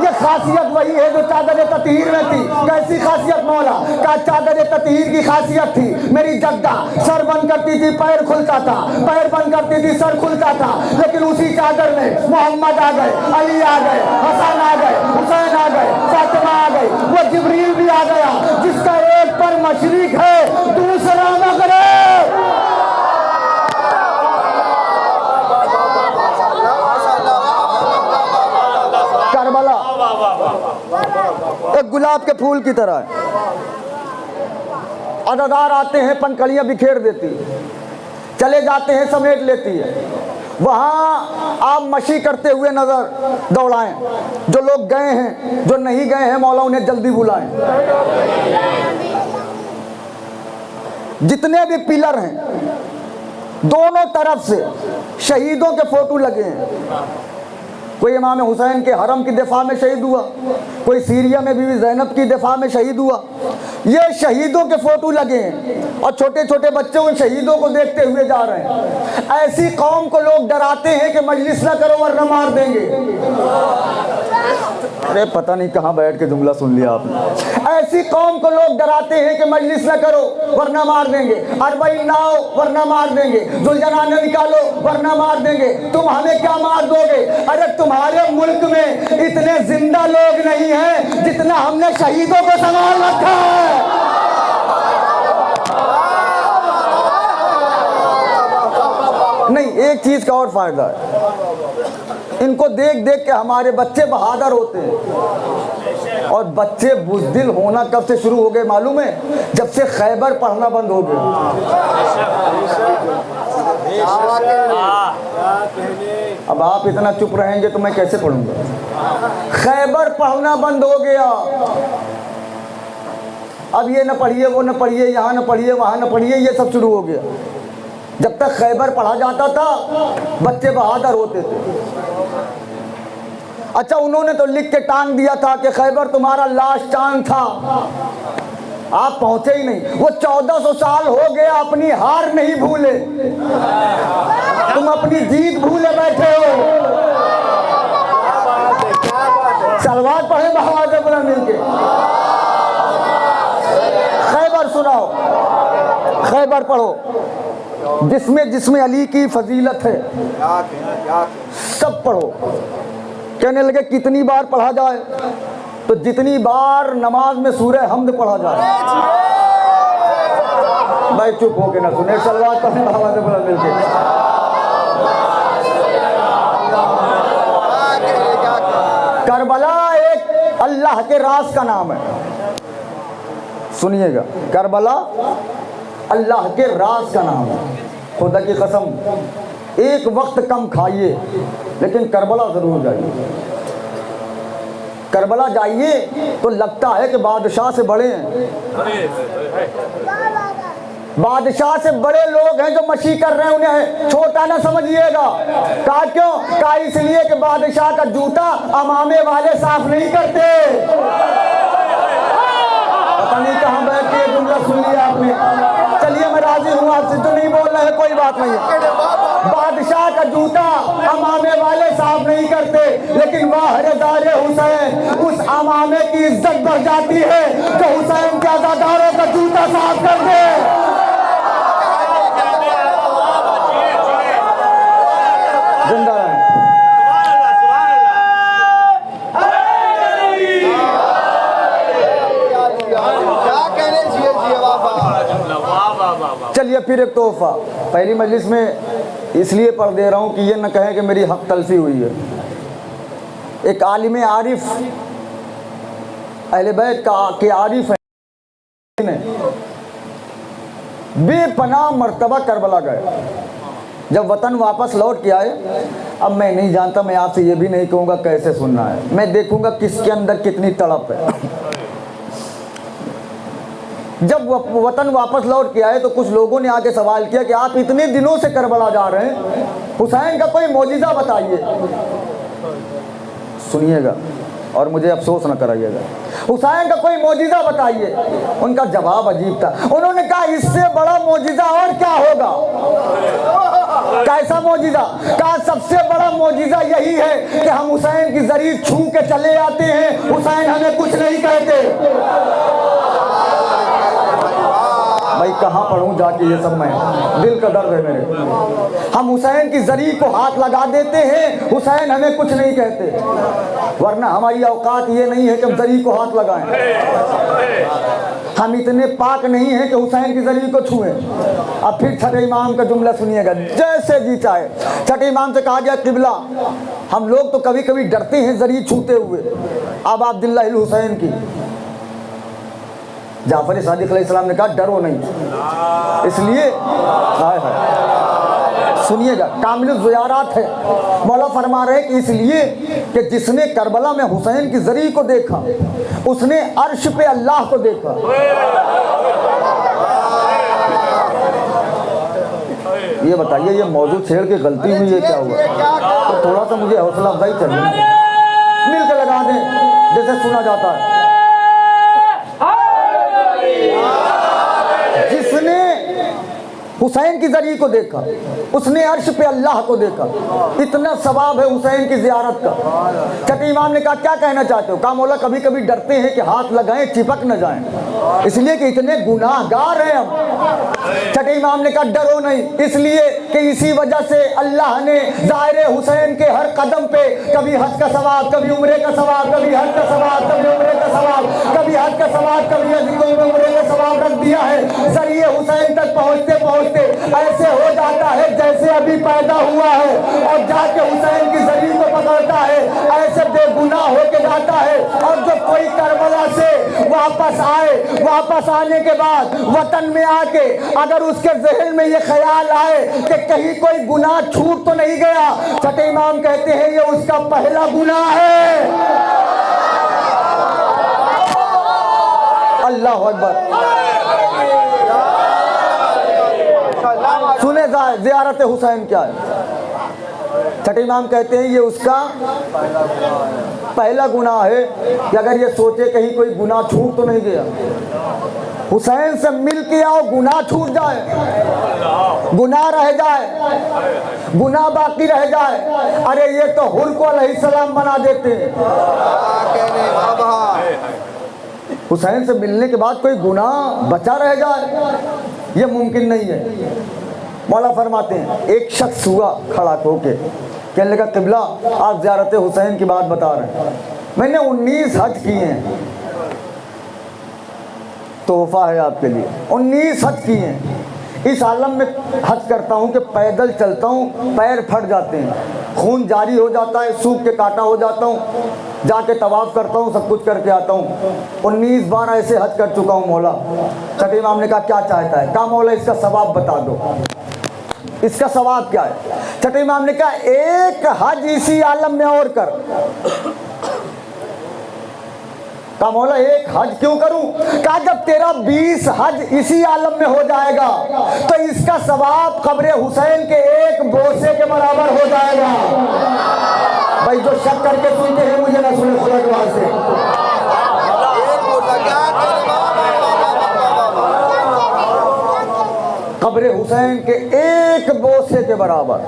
ये खासियत वही है जो चादर ततहीर में थी। कैसी खासियत मौला? का चादर ततहीर की खासियत थी मेरी जद्दा सर बंद करती थी पैर खुलता था, पैर बंद करती थी सर खुलता था। लेकिन उसी चादर में मोहम्मद आ गए, अली आ गए, हसन आ गए, हुसैन आ गए, फातिमा आ गई, वो जिब्रील भी आ गया जिसका एक पर मशरिक है दूसरा मगरिब। करबला एक गुलाब के फूल की तरह है, अज़ादार आते हैं पंखड़ियां बिखेर देती है, चले जाते हैं समेट लेती है। वहाँ आप मशी करते हुए नजर दौड़ाएं। जो लोग गए हैं, जो नहीं गए हैं, मौला उन्हें जल्दी बुलाएं। जितने भी पिलर हैं दोनों तरफ से शहीदों के फोटो लगे हैं। कोई इमाम हुसैन के हरम की दिफा में शहीद हुआ, कोई सीरिया में बीवी ज़ैनब की दिफा में शहीद हुआ। ये शहीदों के फोटो लगे हैं और छोटे छोटे बच्चे उन शहीदों को देखते हुए जा रहे हैं। ऐसी कौम को लोग डराते हैं कि मजलिस ना करो वरना मार देंगे। अरे पता नहीं कहाँ बैठ के जुमला सुन लिया आपने। ऐसी कौम को लोग डराते हैं कि मजलिस ना करो वरना मार देंगे, अरबईन ना हो वरना मार देंगे, जुलजना न निकालो वरना मार देंगे। तुम हमें क्या मार दोगे? अरे तुम्हारे मुल्क में इतने जिंदा लोग नहीं हैं जितना हमने शहीदों को संभाल रखा है। नहीं, एक चीज का और फायदा है, इनको देख देख के हमारे बच्चे बहादुर होते हैं। और बच्चे बुज़दिल होना कब से शुरू हो गए मालूम है? जब से खैबर पढ़ना बंद हो गया। अब आप इतना चुप रहेंगे तो मैं कैसे पढ़ूंगा? खैबर पढ़ना बंद हो गया। अब ये न पढ़िए, वो न पढ़िए, यहाँ न पढ़िए, वहाँ न पढ़िए, ये सब शुरू हो गया। जब तक खैबर पढ़ा जाता था बच्चे बहादुर होते थे। अच्छा, उन्होंने तो लिख के टांग दिया था कि खैबर तुम्हारा लास्ट चांस था, आप पहुंचे ही नहीं। वो 1400 साल हो गया अपनी हार नहीं भूले, तुम अपनी जीत भूले बैठे हो। सलवात पढ़े बहादुर बुलंद मिलके। खैबर सुनाओ, खैबर पढ़ो, जिसमें जिसमें अली की फजीलत है सब पढ़ो। कहने लगे कितनी बार पढ़ा जाए? तो जितनी बार नमाज में सूरह हमद पढ़ा जाए। भाई चुप होके ना सुने, सलवात पढ़ने बहादुर बुलंद मिलके। करबला एक अल्लाह के राज का नाम है, सुनिएगा। करबला अल्लाह के राज का नाम है। खुदा की कसम, एक वक्त कम खाइए लेकिन करबला जरूर जाइए। करबला जाइए तो लगता है कि बादशाह से बड़े हैं, बादशाह से बड़े लोग हैं जो मशी कर रहे हैं, उन्हें छोटा ना समझिएगा। कहा क्यों? कहा इसलिए कि बादशाह का जूता अमामे वाले साफ नहीं करते। पता नहीं कहाँ बैठ के जुमला सुन लिया आपने। चलिए मैं राजी हूँ आपसे, जो नहीं बोल रहे हैं कोई बात नहीं है। बादशाह का जूता अमामे वाले साफ नहीं करते, लेकिन वाहरेदार हुसैन, उस अमामे की इज्जत बढ़ जाती है जो हुसैन के अज़ादारों का जूता साफ कर दे। जिंदा रहे। चलिए फिर एक तोहफा पहली मजलिस में इसलिए पढ़ दे रहा हूँ कि ये न कहें कि मेरी हक तलफी हुई है। एक आलिम आरिफ अहले बैत के आरिफ है, बेपनाह मर्तबा करबला गए। जब वतन वापस लौट के आए, अब मैं नहीं जानता, मैं आपसे ये भी नहीं कहूँगा कैसे सुनना है, मैं देखूँगा किसके अंदर कितनी तड़प है। जब वतन वापस लौट के आए तो कुछ लोगों ने आके सवाल किया कि आप इतने दिनों से करबला जा रहे हैं, हुसैन का कोई मौजिज़ा बताइए। सुनिएगा और मुझे अफसोस न कराइएगा, हुसैन का कोई मौजिज़ा बताइए। उनका जवाब अजीब था। उन्होंने कहा इससे बड़ा मौजिज़ा और क्या होगा। कैसा मौजिज़ा? कहा सबसे बड़ा मौजिज़ा यही है कि हम हुसैन की जरी छू के चले आते हैं, हुसैन हमें कुछ नहीं कहते। भाई कहाँ पढ़ूं जाके ये सब, मैं दिल का दर्द है मेरे। हम हुसैन की जरी को हाथ लगा देते हैं, हुसैन हमें कुछ नहीं कहते, वरना हमारी औकात ये नहीं है कि हम जरी को हाथ लगाएं। हम इतने पाक नहीं हैं कि हुसैन की जरी को छुएं। अब फिर छठे इमाम का जुमला सुनिएगा, जैसे जी चाहे। छठे इमाम से कहा गया किबला, हम लोग तो कभी कभी डरते हैं जरी छूते हुए, अब अब्दुल्लाह हुसैन की। जाफर सादिक अलैहिस्सलाम ने कहा डरो नहीं, इसलिए हाय हाय सुनिएगा, कामिल ज़ियारत है। मौला फरमा रहे कि इसलिए कि जिसने करबला में हुसैन की जरी को देखा, उसने अर्श पे अल्लाह को देखा। ये बताइए, ये मौजू छेड़ के गलती हुई है क्या हुआ? तो थोड़ा सा मुझे हौसला अफजाई चाहिए, मिल के लगा दें जैसे सुना जाता है। जिसने हुसैन की जरी को देखा, उसने अर्श पे अल्लाह को देखा। इतना सवाब है हुसैन की ज़ियारत का। छठे इमाम ने कहा क्या कहना चाहते हो? कहा मौला कभी कभी डरते हैं कि हाथ लगाएं चिपक न जाएं, इसलिए कि इतने गुनाहगार हैं हम। छठे इमाम ने कहा डरो नहीं, इसलिए कि इसी वजह से अल्लाह ने ज़ाहिर हुसैन के हर कदम पे कभी हज का सवाब, कभी उम्रे का सवाब, कभी हज का सवाब, कभी उम्रे का सवाब, कभी हज का सवाब, कभी उम्रे का सवाब रख दिया है। जरिए हुसैन तक पहुँचते पहुँचते ऐसे हो जाता है जैसे अभी पैदा हुआ है, और जाके हुसैन की जरी को पकड़ता है, ऐसे बेगुनाह होके जाता है। और जो कोई करबला से वापस आए, वापस आने के बाद वतन में आके अगर उसके जहन में ये ख्याल आए कि कहीं कोई गुनाह छूट तो नहीं गया, छठे इमाम कहते हैं ये उसका पहला गुनाह है। अल्लाह अकबर। सुने ज़ियारत हुसैन क्या है? छठे इमाम कहते हैं ये उसका पहला गुनाह है कि अगर ये सोचे कहीं कोई गुनाह छूट तो नहीं गया, हुसैन से मिल के आओ, गुनाह छूट जाए, गुनाह रह जाए, गुनाह बाकी रह जाए। अरे ये तो हुर को अलैहिस्सलाम बना देते हैं। हुसैन से मिलने के बाद कोई गुनाह बचा रह जाए, ये मुमकिन नहीं है। मौला फरमाते हैं एक शख्स हुआ खड़ा होके, कहने लगा किबला आप ज़ियारत हुसैन की बात बता रहे हैं, मैंने 19 हज किए हैं, तोहफा है आपके लिए। 19 हज किए हैं। इस आलम में हज करता हूँ कि पैदल चलता हूँ, पैर फट जाते हैं, खून जारी हो जाता है, सूख के काटा हो जाता हूँ, जाके तवाफ़ करता हूँ, सब कुछ करके आता हूँ। 19 बार ऐसे हज कर चुका हूँ मौला। छठे इमाम ने कहा क्या चाहता है? कहा मौला इसका सवाब बता दो, इसका सवाब क्या है? छठे इमाम ने कहा एक हज इसी आलम में और कर। कहा मौला एक हज क्यों करूं? कहा जब तेरा 20 हज इसी आलम में हो जाएगा तो इसका सवाब कब्र हुसैन के एक बोसे के बराबर हो जाएगा। भाई जो शक करके सुनते हैं मुझे ना सुने खुदा के वास्ते। कब्र हुसैन के एक बोसे के बराबर।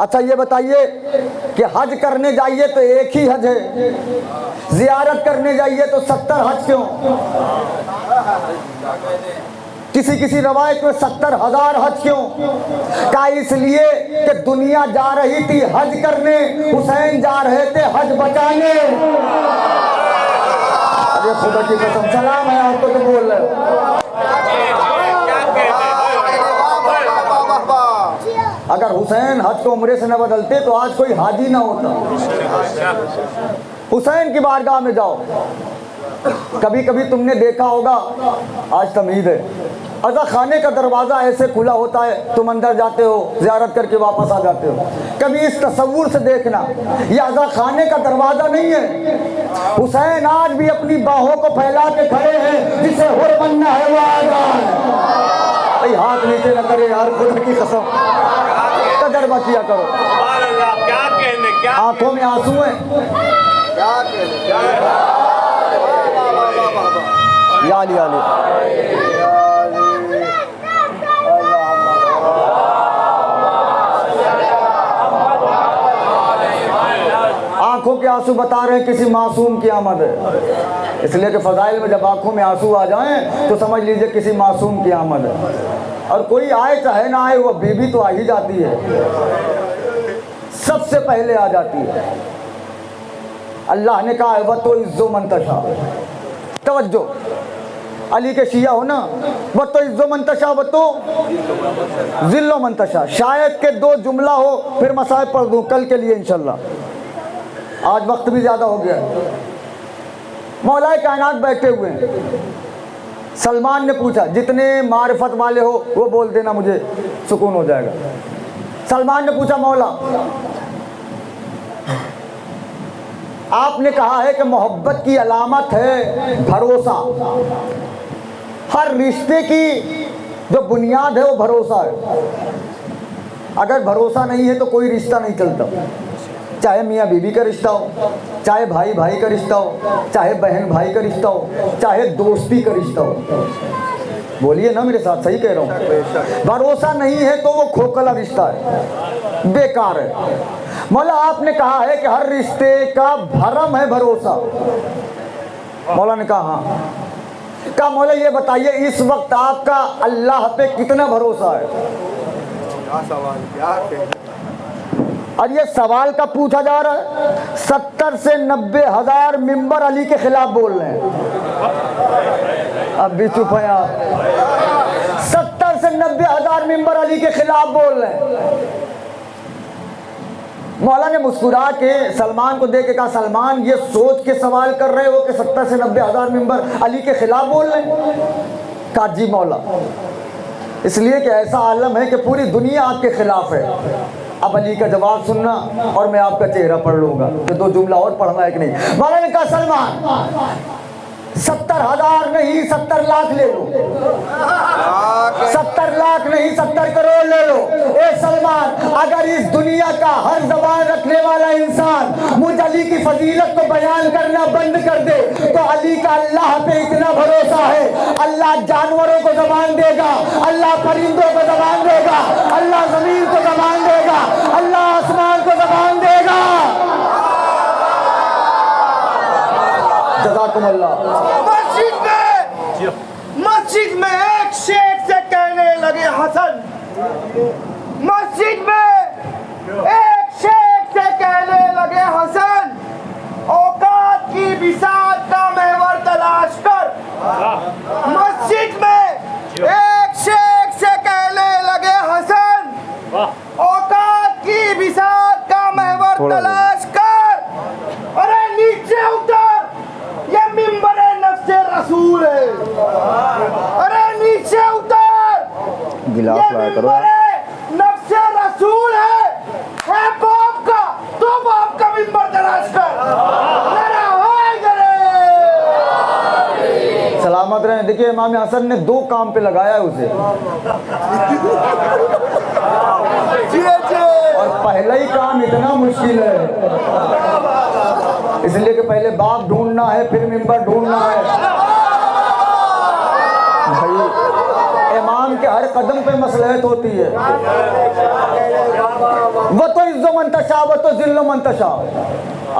अच्छा ये बताइए कि हज करने जाइए तो एक ही हज है, ज़ियारत करने जाइए तो 70 हज क्यों? किसी रवायत में 70,000 हज क्यों? का इसलिए कि दुनिया जा रही थी हज करने, हुसैन जा रहे थे हज बचाने। अरे खुदा की कसम सलाम है आपको तो बोल रहे हो। अगर हुसैन हज को उम्रे से न बदलते तो आज कोई हाजी ना होता। हुसैन की बारगाह में जाओ। कभी कभी तुमने देखा होगा, आज तमीद है, अज़ा खाने का दरवाज़ा ऐसे खुला होता है, तुम अंदर जाते हो, ज़ियारत करके वापस आ जाते हो। कभी इस तसव्वुर से देखना, यह अज़ा खाने का दरवाज़ा नहीं है। हुसैन आज भी अपनी बाहों को फैला के खड़े हैं, जिसे हुर बनना है वो आज़ा है। भाई हाथ नीचे न करे यार, खुद की कसम, तजर्बा किया करो। क्या कहने, क्या आंखों में आंसू हैं, या लिया आंखों के आंसू बता रहे हैं किसी मासूम की आमद है। इसलिए कि फजाइल में जब आंखों में आंसू आ जाएं तो समझ लीजिए किसी मासूम की आमद है। और कोई आए चाहे ना आए, वो बीबी तो आ ही जाती है, सबसे पहले आ जाती है। अल्लाह ने कहा है वह तो इज्जो मंतशा, तवज्जो, अली के शिया हो ना, वह तो इज्जो मंतशा वह तो जिल्लो मंतशा। शायद के दो जुमला हो, फिर मसाइब पढ़ दूँ कल के लिए इंशाल्लाह, आज वक्त भी ज़्यादा हो गया। मौलाए कायनात बैठे हुए हैं। सलमान ने पूछा, जितने मारिफत वाले हो वो बोल देना, मुझे सुकून हो जाएगा। सलमान ने पूछा, मौला आपने कहा है कि मोहब्बत की अलामत है भरोसा। हर रिश्ते की जो बुनियाद है वो भरोसा है। अगर भरोसा नहीं है तो कोई रिश्ता नहीं चलता, चाहे मियाँ बीवी का रिश्ता हो, चाहे भाई भाई का रिश्ता हो, चाहे बहन भाई का रिश्ता हो, चाहे दोस्ती का रिश्ता हो। बोलिए ना मेरे साथ, सही कह रहा हूँ। भरोसा नहीं है तो वो खोखला रिश्ता है, बेकार है। मौला आपने कहा है कि हर रिश्ते का भरम है भरोसा। मौला ने कहा हाँ। कहा मौला ये बताइए इस वक्त आपका अल्लाह पे कितना भरोसा है? और ये सवाल का पूछा जा रहा है। 70 से 90 हज़ार मिंबर अली के खिलाफ बोल रहे हैं। अब भी चुप है आप। 70 से 90 हज़ार मिंबर अली के खिलाफ बोल रहे हैं। मौला ने मुस्कुरा के सलमान को देख के कहा, सलमान ये सोच के सवाल कर रहे हो कि 70 से 90 हज़ार मिंबर अली के खिलाफ बोल रहे हैं? कहा जी मौला, इसलिए कि ऐसा आलम है कि पूरी दुनिया आपके खिलाफ है। अब अली का जवाब सुनना और मैं आपका चेहरा पढ़ लूंगा। तो दो जुमला और पढ़ना है कि नहीं? मौला ने कहा, सलमान 70 हज़ार नहीं 70 लाख ले लो। 70 लाख नहीं 70 करोड़ ले लो। ए सलमान, अगर इस दुनिया का हर जबान रखने वाला इंसान मुझ अली की फजीलत को बयान करना बंद कर दे तो अली का अल्लाह पे इतना भरोसा है, अल्लाह जानवरों को जबान देगा, अल्लाह परिंदों को जबान देगा, अल्लाह जमीन को जबान देगा, अल्लाह आसमान को जबान देगा। मस्जिद में एक शेख से कहने लगे हसन, मस्जिद में एक शेख से कहने लगे हसन, औकात की बिसात का महवर तलाश कर। मस्जिद में एक शेख से कहने लगे हसन, औकात की बिसात का महवर तलाश कर। अरे नीचे उतर, ये मिंबर नफ्से रसूल है। अरे नीचे उतर, गिलास लाया करो। नफ्से रसूल है बाप का, तो बाप का मिंबर तलाश कर। सलामत रहे। देखिए इमाम हसन ने 2 काम पे लगाया है उसे, और पहला ही काम इतना मुश्किल है, इसलिए कि पहले बाप ढूंढना है, फिर मिंबर ढूंढना है। भाई इमाम के हर कदम पे मसलहत होती है। वो तो इज्जो मंतशा वो तो जिल्लो मंतशा।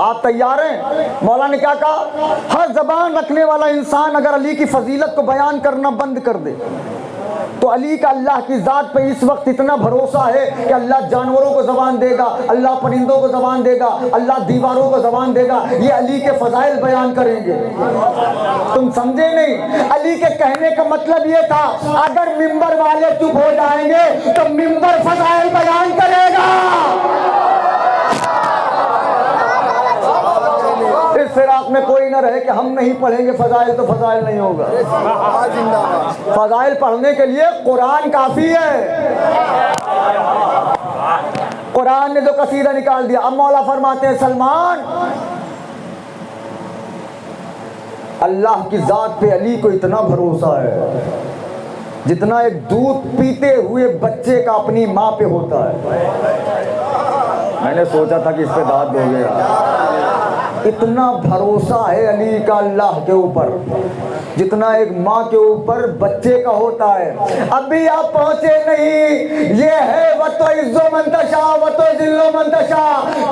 आप तैयार हैं? मौला ने क्या कहा? हर जबान रखने वाला इंसान अगर अली की फजीलत को बयान करना बंद कर दे तो अली का अल्लाह की ज़ात पे इस वक्त इतना भरोसा है कि अल्लाह जानवरों को ज़बान देगा, अल्लाह परिंदों को ज़बान देगा, अल्लाह दीवारों को ज़बान देगा। ये अली के फ़ज़ाइल बयान करेंगे। तुम समझे नहीं? अली के कहने का मतलब ये था, अगर मिंबर वाले चुप हो जाएंगे तो मिंबर फ़ज़ाइल बयान करेगा। इस फिराक में कोई ना रहे कि हम नहीं पढ़ेंगे फ़ज़ाइल तो फ़ज़ाइल नहीं होगा। फ़ज़ाइल पढ़ने के लिए कुरान काफ़ी है। कुरान ने जो कसीदा निकाल दिया। अब मौला फरमाते हैं, सलमान अल्लाह की ज़ात पे अली को इतना भरोसा है जितना एक दूध पीते हुए बच्चे का अपनी माँ पे होता है। मैंने सोचा था कि इस पे दाद दोगे यार। इतना भरोसा है अली का अल्लाह के ऊपर जितना एक माँ के ऊपर बच्चे का होता है। अभी आप पहुंचे नहीं। ये है व तो इज्जो मंतशा व तो जिल्लो मंतशा।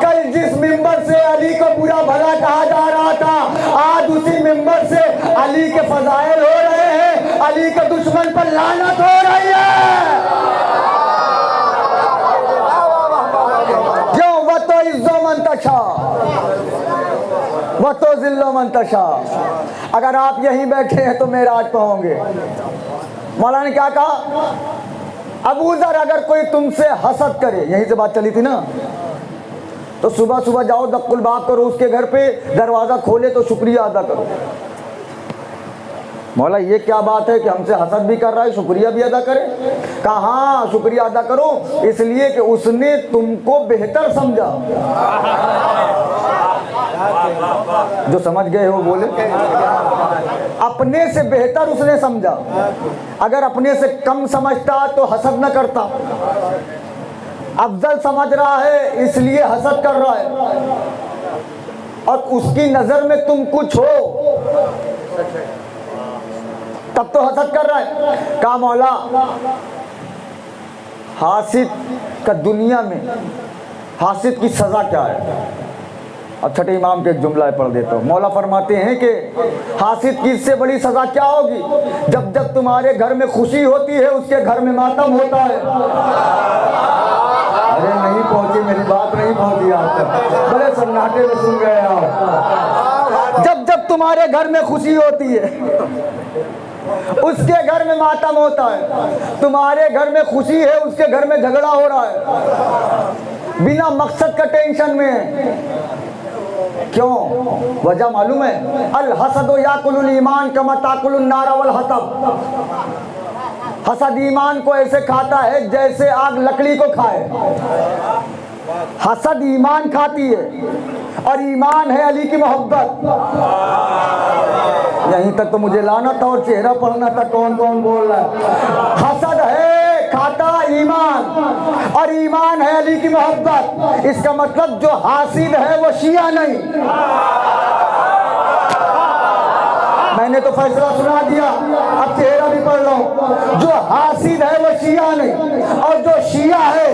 कल जिस मिंबर से अली को बुरा भला कहा जा रहा था, आज उसी मिंबर से अली के फजाइल हो रहे हैं, अली के दुश्मन पर लानत हो रही है। क्यों? व तो इज्जो मंतशा व तो जिल्लो मंतशा। अगर आप यहीं बैठे हैं तो मेराज पाओगे। मौला ने क्या कहा? अबू ज़र अगर कोई तुमसे हसद करे, यहीं से बात चली थी ना, तो सुबह सुबह जाओ दक्कुल बात करो उसके घर पे, दरवाज़ा खोले तो शुक्रिया अदा करो। मौला ये क्या बात है कि हमसे हसद भी कर रहा है, शुक्रिया भी अदा करे? कहाँ शुक्रिया अदा करो? इसलिए कि उसने तुमको बेहतर समझा। जो समझ गए हो बोले। अपने से बेहतर उसने समझा। अगर अपने से कम समझता तो हसद न करता। अफजल समझ रहा है इसलिए हसद कर रहा है, और उसकी नजर में तुम कुछ हो तब तो हसद कर रहा है। कहा मौला हासिद का दुनिया में हासिद की सजा क्या है? अब छठे इमाम के एक जुमला पढ़ देता हूँ। मौला फरमाते हैं कि हासिद की इससे बड़ी सजा क्या होगी? जब जब तुम्हारे घर में खुशी होती है उसके घर में मातम होता है। अरे नहीं पहुंची, मेरी बात नहीं पहुंची आप तक, बड़े सन्नाटे में सुन गए आप। जब जब तुम्हारे घर में खुशी होती है उसके घर में मातम होता है। तुम्हारे घर में खुशी है उसके घर में झगड़ा हो रहा है, बिना मकसद का टेंशन में है। क्यों? वजह मालूम है? अल हसदो याकुलुल ईमान कमा ताकुलुन नार वल हतब। हसद ईमान को ऐसे खाता है जैसे आग लकड़ी को खाए। हसद ईमान खाती है और ईमान है अली की मोहब्बत। यहीं तक तो मुझे लाना था और चेहरा पढ़ना था कौन कौन बोल रहा है। हसद है खाता ईमान, और ईमान है अली की मोहब्बत। इसका मतलब जो हासिद है वो शिया नहीं। मैंने तो फैसला सुना दिया, अब चेहरा भी पढ़ रहा हूं। जो हासिद है वो शिया नहीं, और जो शिया है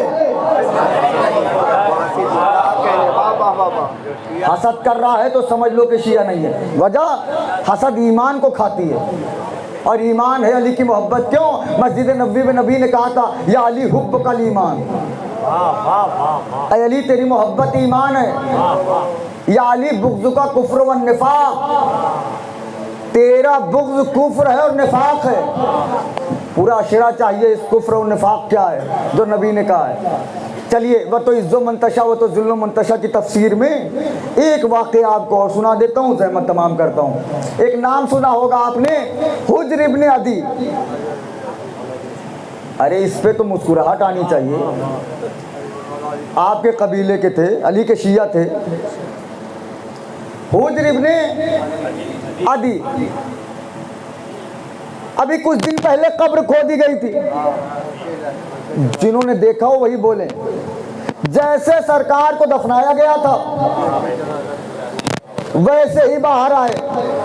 हसद कर रहा है तो समझ लो कि शिया नहीं है। वजह हसद ईमान को खाती है, और ईमान है अली की मोहब्बत। क्यों? मस्जिद नबी में नबी ने कहा था, या अली हुब्ब कल ईमान। अली तेरी मोहब्बत ईमान है। या अली बुग़्ज़ का कुफ्र व निफाक। तेरा बुग़्ज़ कुफ्र है और निफाक है। पूरा अशरा चाहिए इस कुफ्र और निफाक क्या है जो नबी ने कहा है। चलिए, वह तो इज्जो मंतशा व तो जुल्म मंतशा की तफसीर में एक वाक़या आपको और सुना देता हूँ, ज़हमत तमाम करता हूँ। एक नाम सुना होगा आपने, हुज्र इब्ने अदी। अरे इस पे तो मुस्कुराहट आनी चाहिए। आपके कबीले के थे, अली के शिया थे। हुज्र इब्ने अदी। अभी कुछ दिन पहले कब्र खोदी गई थी। जिन्होंने देखा हो वही बोले। जैसे सरकार को दफनाया गया था वैसे ही बाहर आए।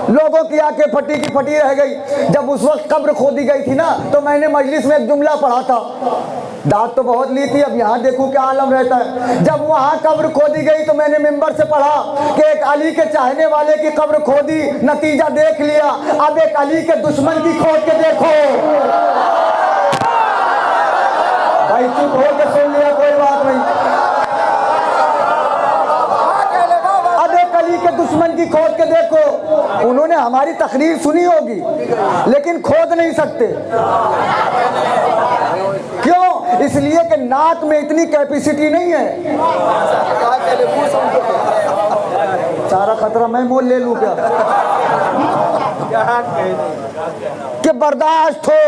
लोगों की आंखें फटी की फटी रह गई। जब उस वक्त कब्र खोदी गई थी ना, तो मैंने मजलिस में एक जुमला पढ़ा था। दाद तो बहुत ली थी, अब यहाँ देखूं क्या आलम रहता है। जब वहाँ कब्र खोदी गई तो मैंने मिंबर से पढ़ा कि एक अली के चाहने वाले की कब्र खोदी, नतीजा देख लिया। अब एक अली के दुश्मन की खोद के देखो। भाई चुप हो के सुन लिया, कोई बात नहीं। अबे कली के दुश्मन की खोद के देखो, उन्होंने हमारी तकरीर सुनी होगी लेकिन खोद नहीं सकते। क्यों? इसलिए कि नाक में इतनी कैपेसिटी नहीं है। सारा खतरा मैं मोल ले लूं क्या कि बर्दाश्त हो।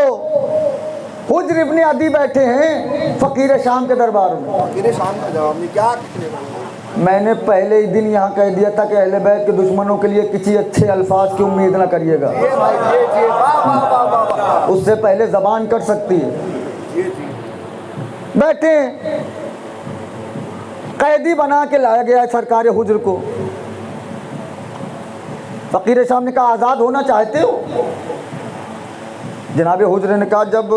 हुज्र इब्ने अदी बैठे हैं फकीर शाम के दरबार में। फकीर शाम का जवाब नहीं क्या? मैंने पहले ही दिन यहाँ कह दिया था कि अहले बैत के दुश्मनों के लिए किसी अच्छे अल्फाज की उम्मीद ना करिएगा, उससे पहले जबान कट सकती है। बैठे कैदी बना के लाया गया है सरकार हुज्र को। फकीर शाम ने कहा आज़ाद होना चाहते हो? जनाब हुज्र ने कहा जब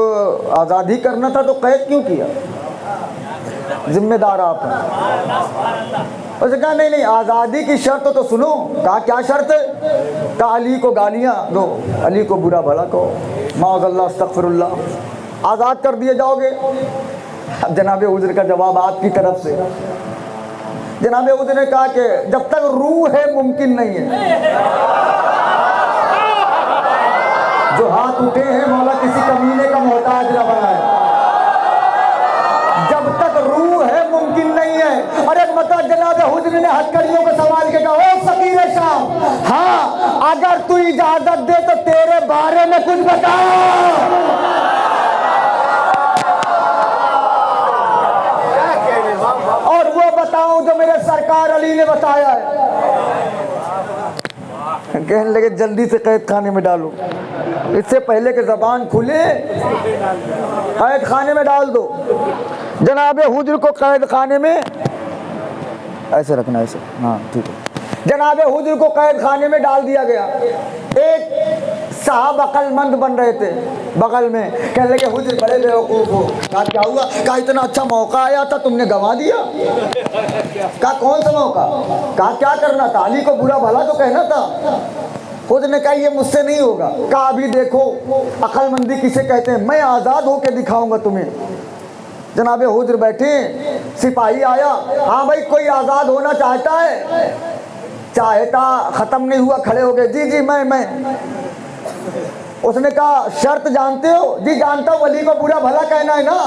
आज़ादी करना था तो कैद क्यों किया, जिम्मेदार आप हैं। उसने कहा नहीं नहीं, आज़ादी की शर्त तो सुनो। कहा क्या शर्त है? कहा अली को गालियाँ दो, अली को बुरा भला कहो, माअज़ल्लाह अस्तग़फिरुल्लाह, आज़ाद कर दिए जाओगे। अब जनाब हुज्र का जवाब आपकी तरफ से। जनाब हुज्र ने कहा कि जब तक रूह है मुमकिन नहीं है। जो हाथ उठे हैं मौला किसी कमीने का मोहताज न बनाए। जब तक रूह है मुमकिन नहीं है। और एक मतलब जनाब हुज्र ने हथकड़ियों को सवाल के कहा ओ फकीर शाम, हाँ अगर तू इजाजत दे तो तेरे बारे में कुछ बता। और वो बताऊं जो मेरे सरकार अली ने बताया है। कहने लगे जल्दी से कैद खाने में डालो, इससे पहले कि जबान खुले कैद खाने में डाल दो। जनाब हुज्र को कैद खाने में ऐसे रखना, ऐसे, हाँ ठीक है। जनाब हुज्र को कैद खाने में डाल दिया गया। एक साहब अक्लमंद बन रहे थे बगल में, कहने लगे हुज्र बड़े बेवकूफ़ हो। कहा क्या हुआ? कहा इतना अच्छा मौका आया था तुमने गंवा दिया। कहा कौन सा मौका? कहा क्या करना था? अली को बुरा भला तो कहना था। हुज्र ने कहा ये मुझसे नहीं होगा। कहा अभी देखो अक्लमंदी किसे कहते हैं, मैं आज़ाद होकर दिखाऊंगा तुम्हें। जनाब हुज्र बैठे, सिपाही आया, हाँ भाई कोई आज़ाद होना चाहता है? चाहता ख़त्म नहीं हुआ, खड़े हो गए, जी जी मैं। उसने कहा शर्त जानते हो? जी जानता हूँ, अली को बुरा भला कहना है ना।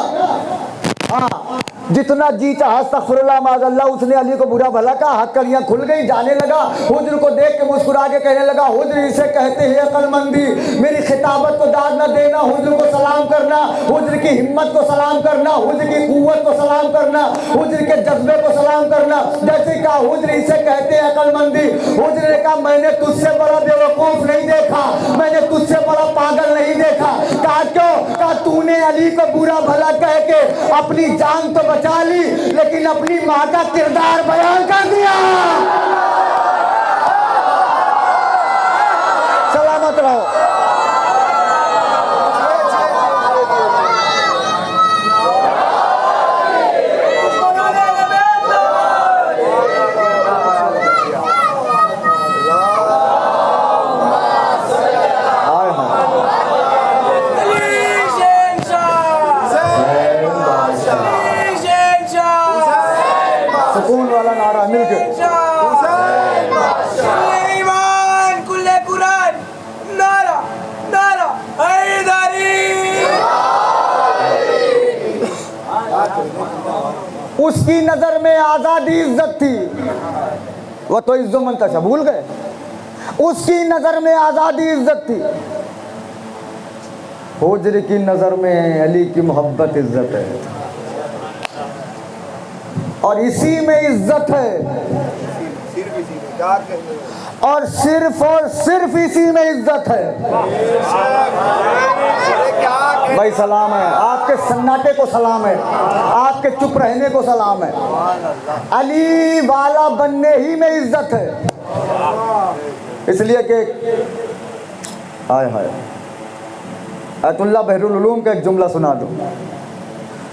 हाँ जितना जी चाहा अस्तग़फिरुल्लाह माज़अल्लाह, उसने अली को बुरा भला कहा। हथकड़ियाँ खुल गई, जाने लगा। हुज्र को देख के मुस्कुरा के कहने लगा हुज्र इसे कहते हैं अक्लमंदी। मेरी खिताबत को दाद न देना, हुज्र को सलाम करना, हुज्र की हिम्मत को सलाम करना, हुज्र की कुव्वत को सलाम करना, हुज्र के जज्बे को सलाम करना। जैसे कहा हुज्र इसे कहते हैं अक्लमंदी। हुज्र ने कहा मैंने तुझसे बड़ा बेवकूफ़ नहीं देखा, मैंने तुझसे बड़ा पागल नहीं देखा। कहा क्यों? कहा तूने अली को बुरा भला कह के अपनी जान तो बचा ली लेकिन अपनी माँ का किरदार बयान कर दिया। सलामत रहो। सुकून वाला नारा मिलके उसकी नजर में आजादी इज्जत थी, वो तो इज्जो मंतशा भूल गए। उसकी नजर में आजादी इज्जत थी, हुज्र की नजर में अली की मोहब्बत इज्जत है। और इसी में इज्जत है, और सिर्फ इसी में इज्जत है। भाई सलाम है, आपके सन्नाटे को सलाम है, आपके चुप रहने को सलाम है। अली वाला बनने ही में इज्जत है। इसलिए कि हाय हाय अतुल्ला बहरुल उलूम का एक जुमला सुना दूं।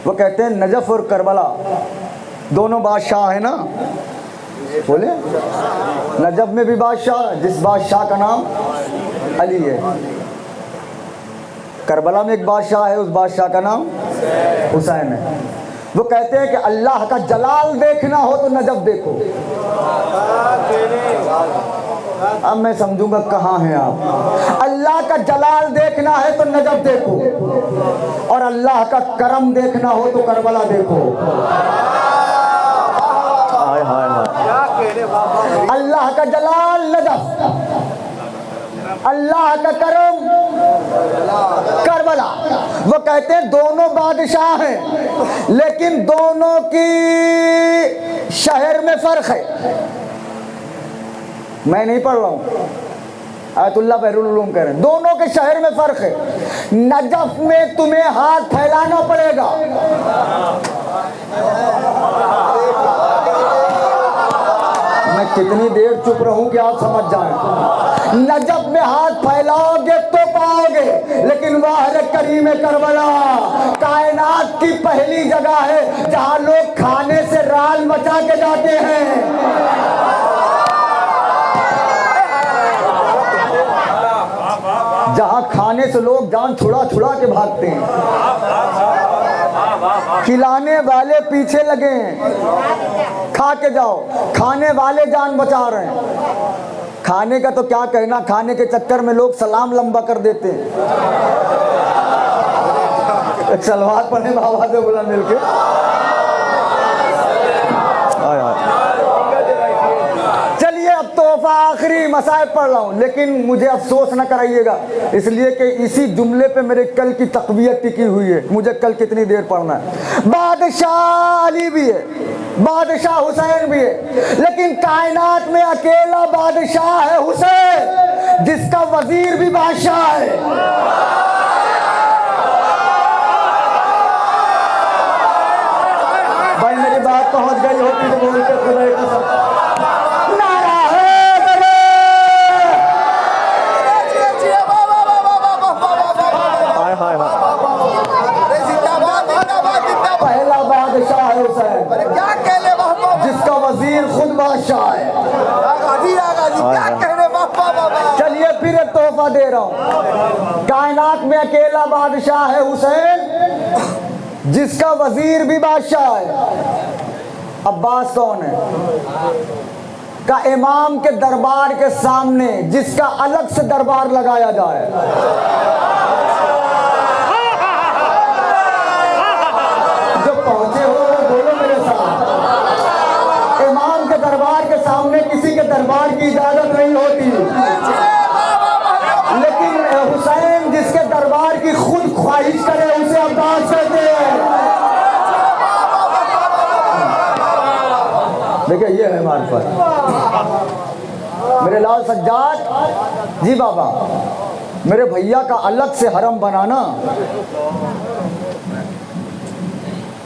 वो कहते हैं नजफ और करबला दोनों बादशाह है ना, बोले नजफ में भी बादशाह, जिस बादशाह का नाम अली है। करबला में एक बादशाह है, उस बादशाह का नाम हुसैन है। वो कहते हैं कि अल्लाह का जलाल देखना हो तो नजफ देखो। अब मैं समझूंगा कहाँ हैं आप। अल्लाह का जलाल देखना है तो नजफ देखो, और अल्लाह का करम देखना हो तो करबला देखो। हाय हाय हाय। अल्लाह का जलाल नजफ, अल्लाह का करम करबला। वो कहते हैं दोनों बादशाह हैं, लेकिन दोनों की शहर में फर्क है। मैं नहीं पढ़ रहा हूँ, आयतुल्लाह बहरुल उलूम कह रहे हैं दोनों के शहर में फर्क है। नजफ में तुम्हें हाथ फैलाना पड़ेगा, मैं कितनी देर चुप रहूं कि आप समझ जाएं। नजफ में हाथ फैलाओगे तो पाओगे, लेकिन वाह करीम करबला कायनात की पहली जगह है जहां लोग खाने से राल मचा के जाते हैं। जहां खाने से लोग जान छुड़ा छुड़ा के भागते हैं, खिलाने वाले पीछे लगे हैं, खा के जाओ, खाने वाले जान बचा रहे हैं। खाने का तो क्या कहना, खाने के चक्कर में लोग सलाम लंबा कर देते हैं। एक सलवार पढ़े बाबा से बोला मिलके, चलिए अब तोहफा आखिरी मसाइब पढ़ रहा हूँ, लेकिन मुझे अफसोस न कराइएगा, इसलिए कि इसी जुमले पे मेरे कल की तकवीयत टिकी हुई है। मुझे कल कितनी देर पढ़ना है। बादशाह अली भी है, बादशाह हुसैन भी है, लेकिन कायनात में अकेला बादशाह है हुसैन, जिसका वजीर भी बादशाह है। भाई मेरी बात पहुंच गई होती तो बोलते खुदा की कसम। पहला बादशाह है हुसैन, जिसका वजीर खुद बादशाह है। चलिए फिर एक तोहफा दे रहा हूं। कायनात में अकेला बादशाह है हुसैन, जिसका वजीर भी बादशाह है। अब्बास कौन है? का इमाम के दरबार के सामने जिसका अलग से दरबार लगाया जाए। जो पहुंचे हो वो बोलो मेरे साथ। इमाम के दरबार के सामने किसी के दरबार की इजाजत नहीं होती, लेकिन हुसैन जिसके दरबार की खुद ख्वाहिश करे उसे अब्बास कहते हैं। देखिए ये है मार्फत। मेरे लाल सज्जाद जी बाबा, मेरे भैया का अलग से हरम बनाना,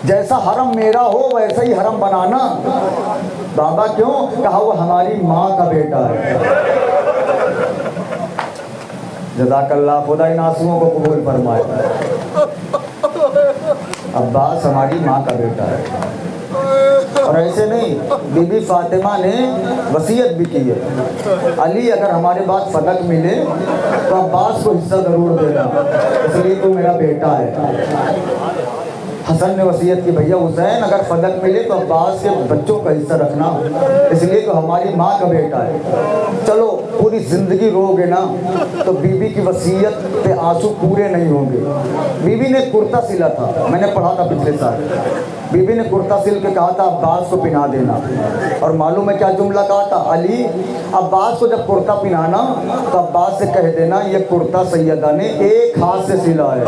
जैसा हरम मेरा हो वैसा ही हरम बनाना। बाबा क्यों? कहा वो हमारी माँ का बेटा है। जज़ाकल्लाह, खुदा इन आंसुओं को कबूल फरमाए। अब्बास हमारी माँ का बेटा है। और ऐसे नहीं, बीबी फातिमा ने वसीयत भी की है, अली अगर हमारे बाद फदक मिले तो अब्बास को हिस्सा जरूर देना, इसलिए तो मेरा बेटा है। हसन ने वसीयत की भैया हुसैन अगर फदक मिले तो अब्बास के बच्चों का हिस्सा रखना, इसलिए तो हमारी माँ का बेटा है। चलो पूरी जिंदगी रोगे ना तो बीबी की वसीयत पे आंसू पूरे नहीं होंगे। बीबी ने कुर्ता सिला था, मैंने पढ़ा था पिछले साल। बीबी ने कुर्ता सिल के कहा था अब्बास को पिना देना, और मालूम है क्या जुमला कहा था? अली अब्बास को जब कुर्ता पिनाना तो अब्बास से कह देना ये कुर्ता सैयदा ने एक हाथ से सिला है।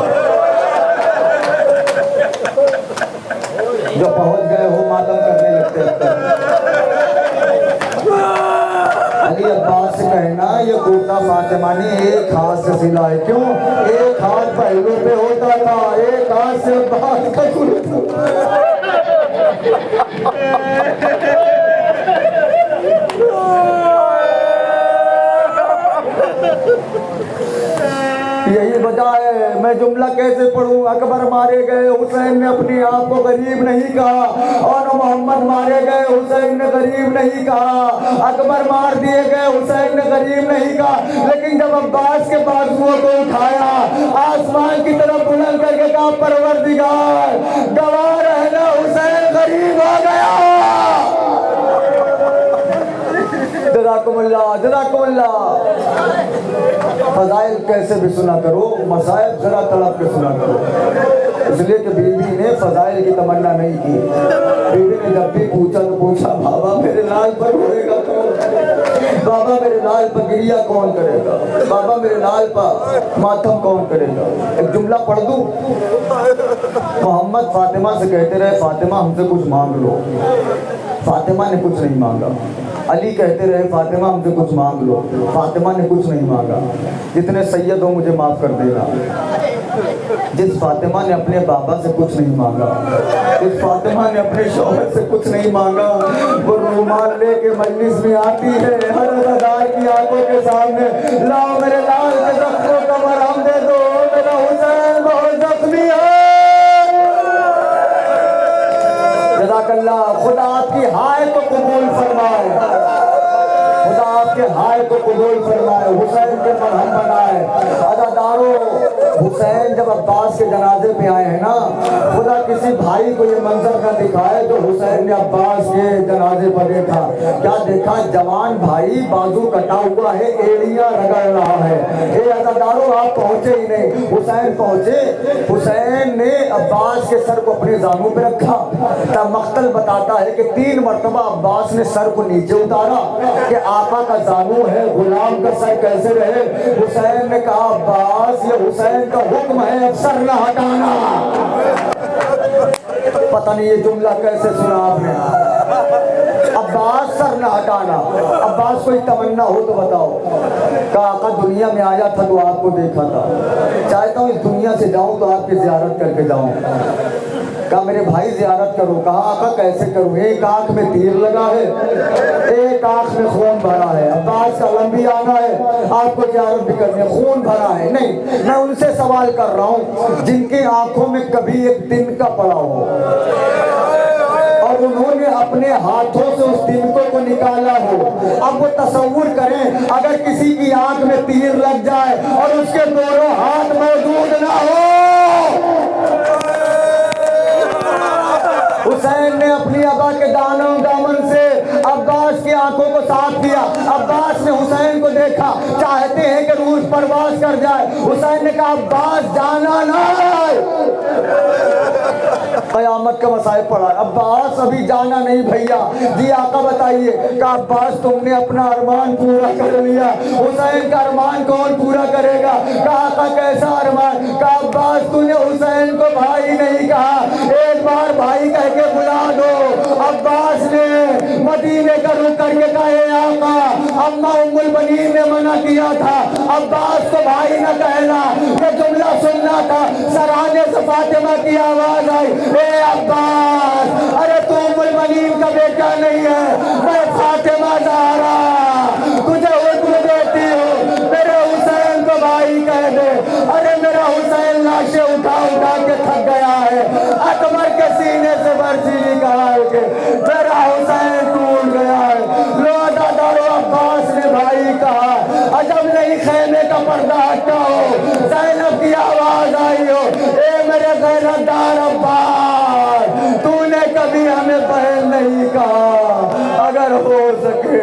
जो पहुंच गए हो मातम करने लगते अली अब्बास से कहना ये कुर्ता फातिमा ने एक हाथ से सिला है। क्यों? एक हाथ पहलू पे होता था, एक हाथ से अब्बास का कुर्ता। यही वजह जाए मैं जुमला कैसे पढ़ूं। अकबर मारे गए, हुसैन ने अपने आप को गरीब नहीं कहा, और मोहम्मद मारे गए, हुसैन ने गरीब नहीं कहा। अकबर मार दिए गए, हुसैन ने गरीब नहीं कहा। लेकिन जब अब्बास के बाजुओं को उठाया, आसमान की तरफ बुलंद करके कहा, परवरदिगार गवाह रहना, हुसैन गरीब हो गया। जज़ाकुमुल्लाह, जज़ाकुमुल्लाह। फज़ाइल कैसे भी सुना करो, मसाइब जरा तड़प के सुना करो। इसलिए कि बीवी ने फज़ाइल की तमन्ना नहीं की। बीवी ने जब भी पूछा तो पूछा, बाबा मेरे लाल पर रोएगा कौन, बाबा मेरे लाल पर गिरिया कौन करेगा, बाबा मेरे लाल पर मातम कौन करेगा। एक जुमला पढ़ दूं। मोहम्मद फातिमा से कहते रहे, फातिमा हमसे कुछ मांग लो। फातिमा ने कुछ नहीं मांगा। अली कहते रहे, फातिमा हमसे कुछ मांग लो। फातिमा ने कुछ नहीं मांगा। जितने सैयद हो मुझे माफ़ कर देना। जिस फातिमा ने अपने बाबा से कुछ नहीं मांगा, जिस फातिमा ने अपने शौहर से कुछ नहीं मांगा, वो रुमाल लेके मजलिस में आती है, हर अदादार की आंखों के सामने, लाओ मेरे लाल के जख्मों का मरहम दे दो, मेरा हुसैन बहुत जख्मी है। जज़ाकल्लाह। खुदा आपकी हाय को कबूल फरमाए, खुदा आपके हाय को कबूल फरमाए, हुसैन के मरहम बनाए। अदादारों, हुसैन जब अब्बास के जनाजे पे आए हैं ना, खुदा किसी भाई को ये मंजर न दिखाए जो हुसैन ने अब्बास के जनाजे पर देखा। क्या देखा? जवान भाई बाजू कटा हुआ है, एड़ियां रगड़ रहा है। ये अदादारों, आप पहुंचे ही नहीं, हुसैन पहुंचे। हुसैन ने अब्बास के सर को अपने जानू पे रखा। तब मख्तल बताता है कि 3 मरतबा अब्बास ने सर को नीचे उतारा कि आका का जानू है, गुलाम का सर कैसे रहे। हुसैन ने कहा, अब्बास ये हुसैन का हुक्म है, अब सर न हटाना। पता नहीं ये जुमला कैसे सुना आपने। अब्बास सर न हटाना। अब्बास कोई तमन्ना हो तो बताओ। कहा, आका दुनिया में आया था तो आपको देखा था, चाहता हूँ इस दुनिया से जाऊं तो आपकी ज़ियारत करके जाऊं। कहा, मेरे भाई ज़ियारत करो। कहा, आका कैसे करूं, एक आंख में तीर लगा है, एक आंख में खून भरा है। अब्बास का लंबी आना है, आपको ज़ियारत भी करनी है, खून भरा है। नहीं, मैं उनसे सवाल कर रहा हूँ जिनकी आंखों में कभी एक दिन का पड़ा हो और उन्होंने अपने हाथों से उस तिनकों को निकाला हो। अब वो तसव्वुर करें, अगर किसी की आंख में तीर लग जाए और उसके दोनों हाथ मौजूद ना हो। हुसैन ने अपनी अबा के दामन से अब्बास की आंखों को साफ किया। अब्बास ने हुसैन को देखा, चाहते हैं कि रूह परवास कर जाए। हुसैन ने कहा, अब्बास जाना ना। क़यामत का मसाइब पड़ा, अब्बास अभी जाना नहीं भैया। जी आका बताइए। कहा, अब्बास तुमने अपना अरमान पूरा कर लिया, हुसैन का अरमान कौन पूरा करेगा। कहा, आका कैसा अरमान। कहा, अब्बास तूने हुसैन को भाई नहीं कहा, एक बार भाई कह के बुला दो। अब्बास ने मदीने का रुख करके कहा, आका अम्मा उम्मुल बनीन ने मना किया था अब्बास को भाई न कहना। ये जुमला सुनना था, सराहने से फातिमा की आवाज आई, ए अब्बास, अरे तू उम्मुल बनीन का बेटा नहीं है, मैं फातिमा ज़हरा तुझे हुक्म देती हूँ, मेरे हुसैन को भाई कह दे। अरे मेरा हुसैन लाशें उठा उठा के थक गया है, अकबर के सीने से बर्छी निकाल के मेरा हुसैन टूट गया है। लो दादारो, अब्बास ने भाई कहा, अजब नहीं खैमे का पर्दा हटा हो, ज़ैनब की आवाज आई हो, ए मेरे गैरतदार अब्बास, तूने कभी हमें बहन नहीं कहा, अगर हो सके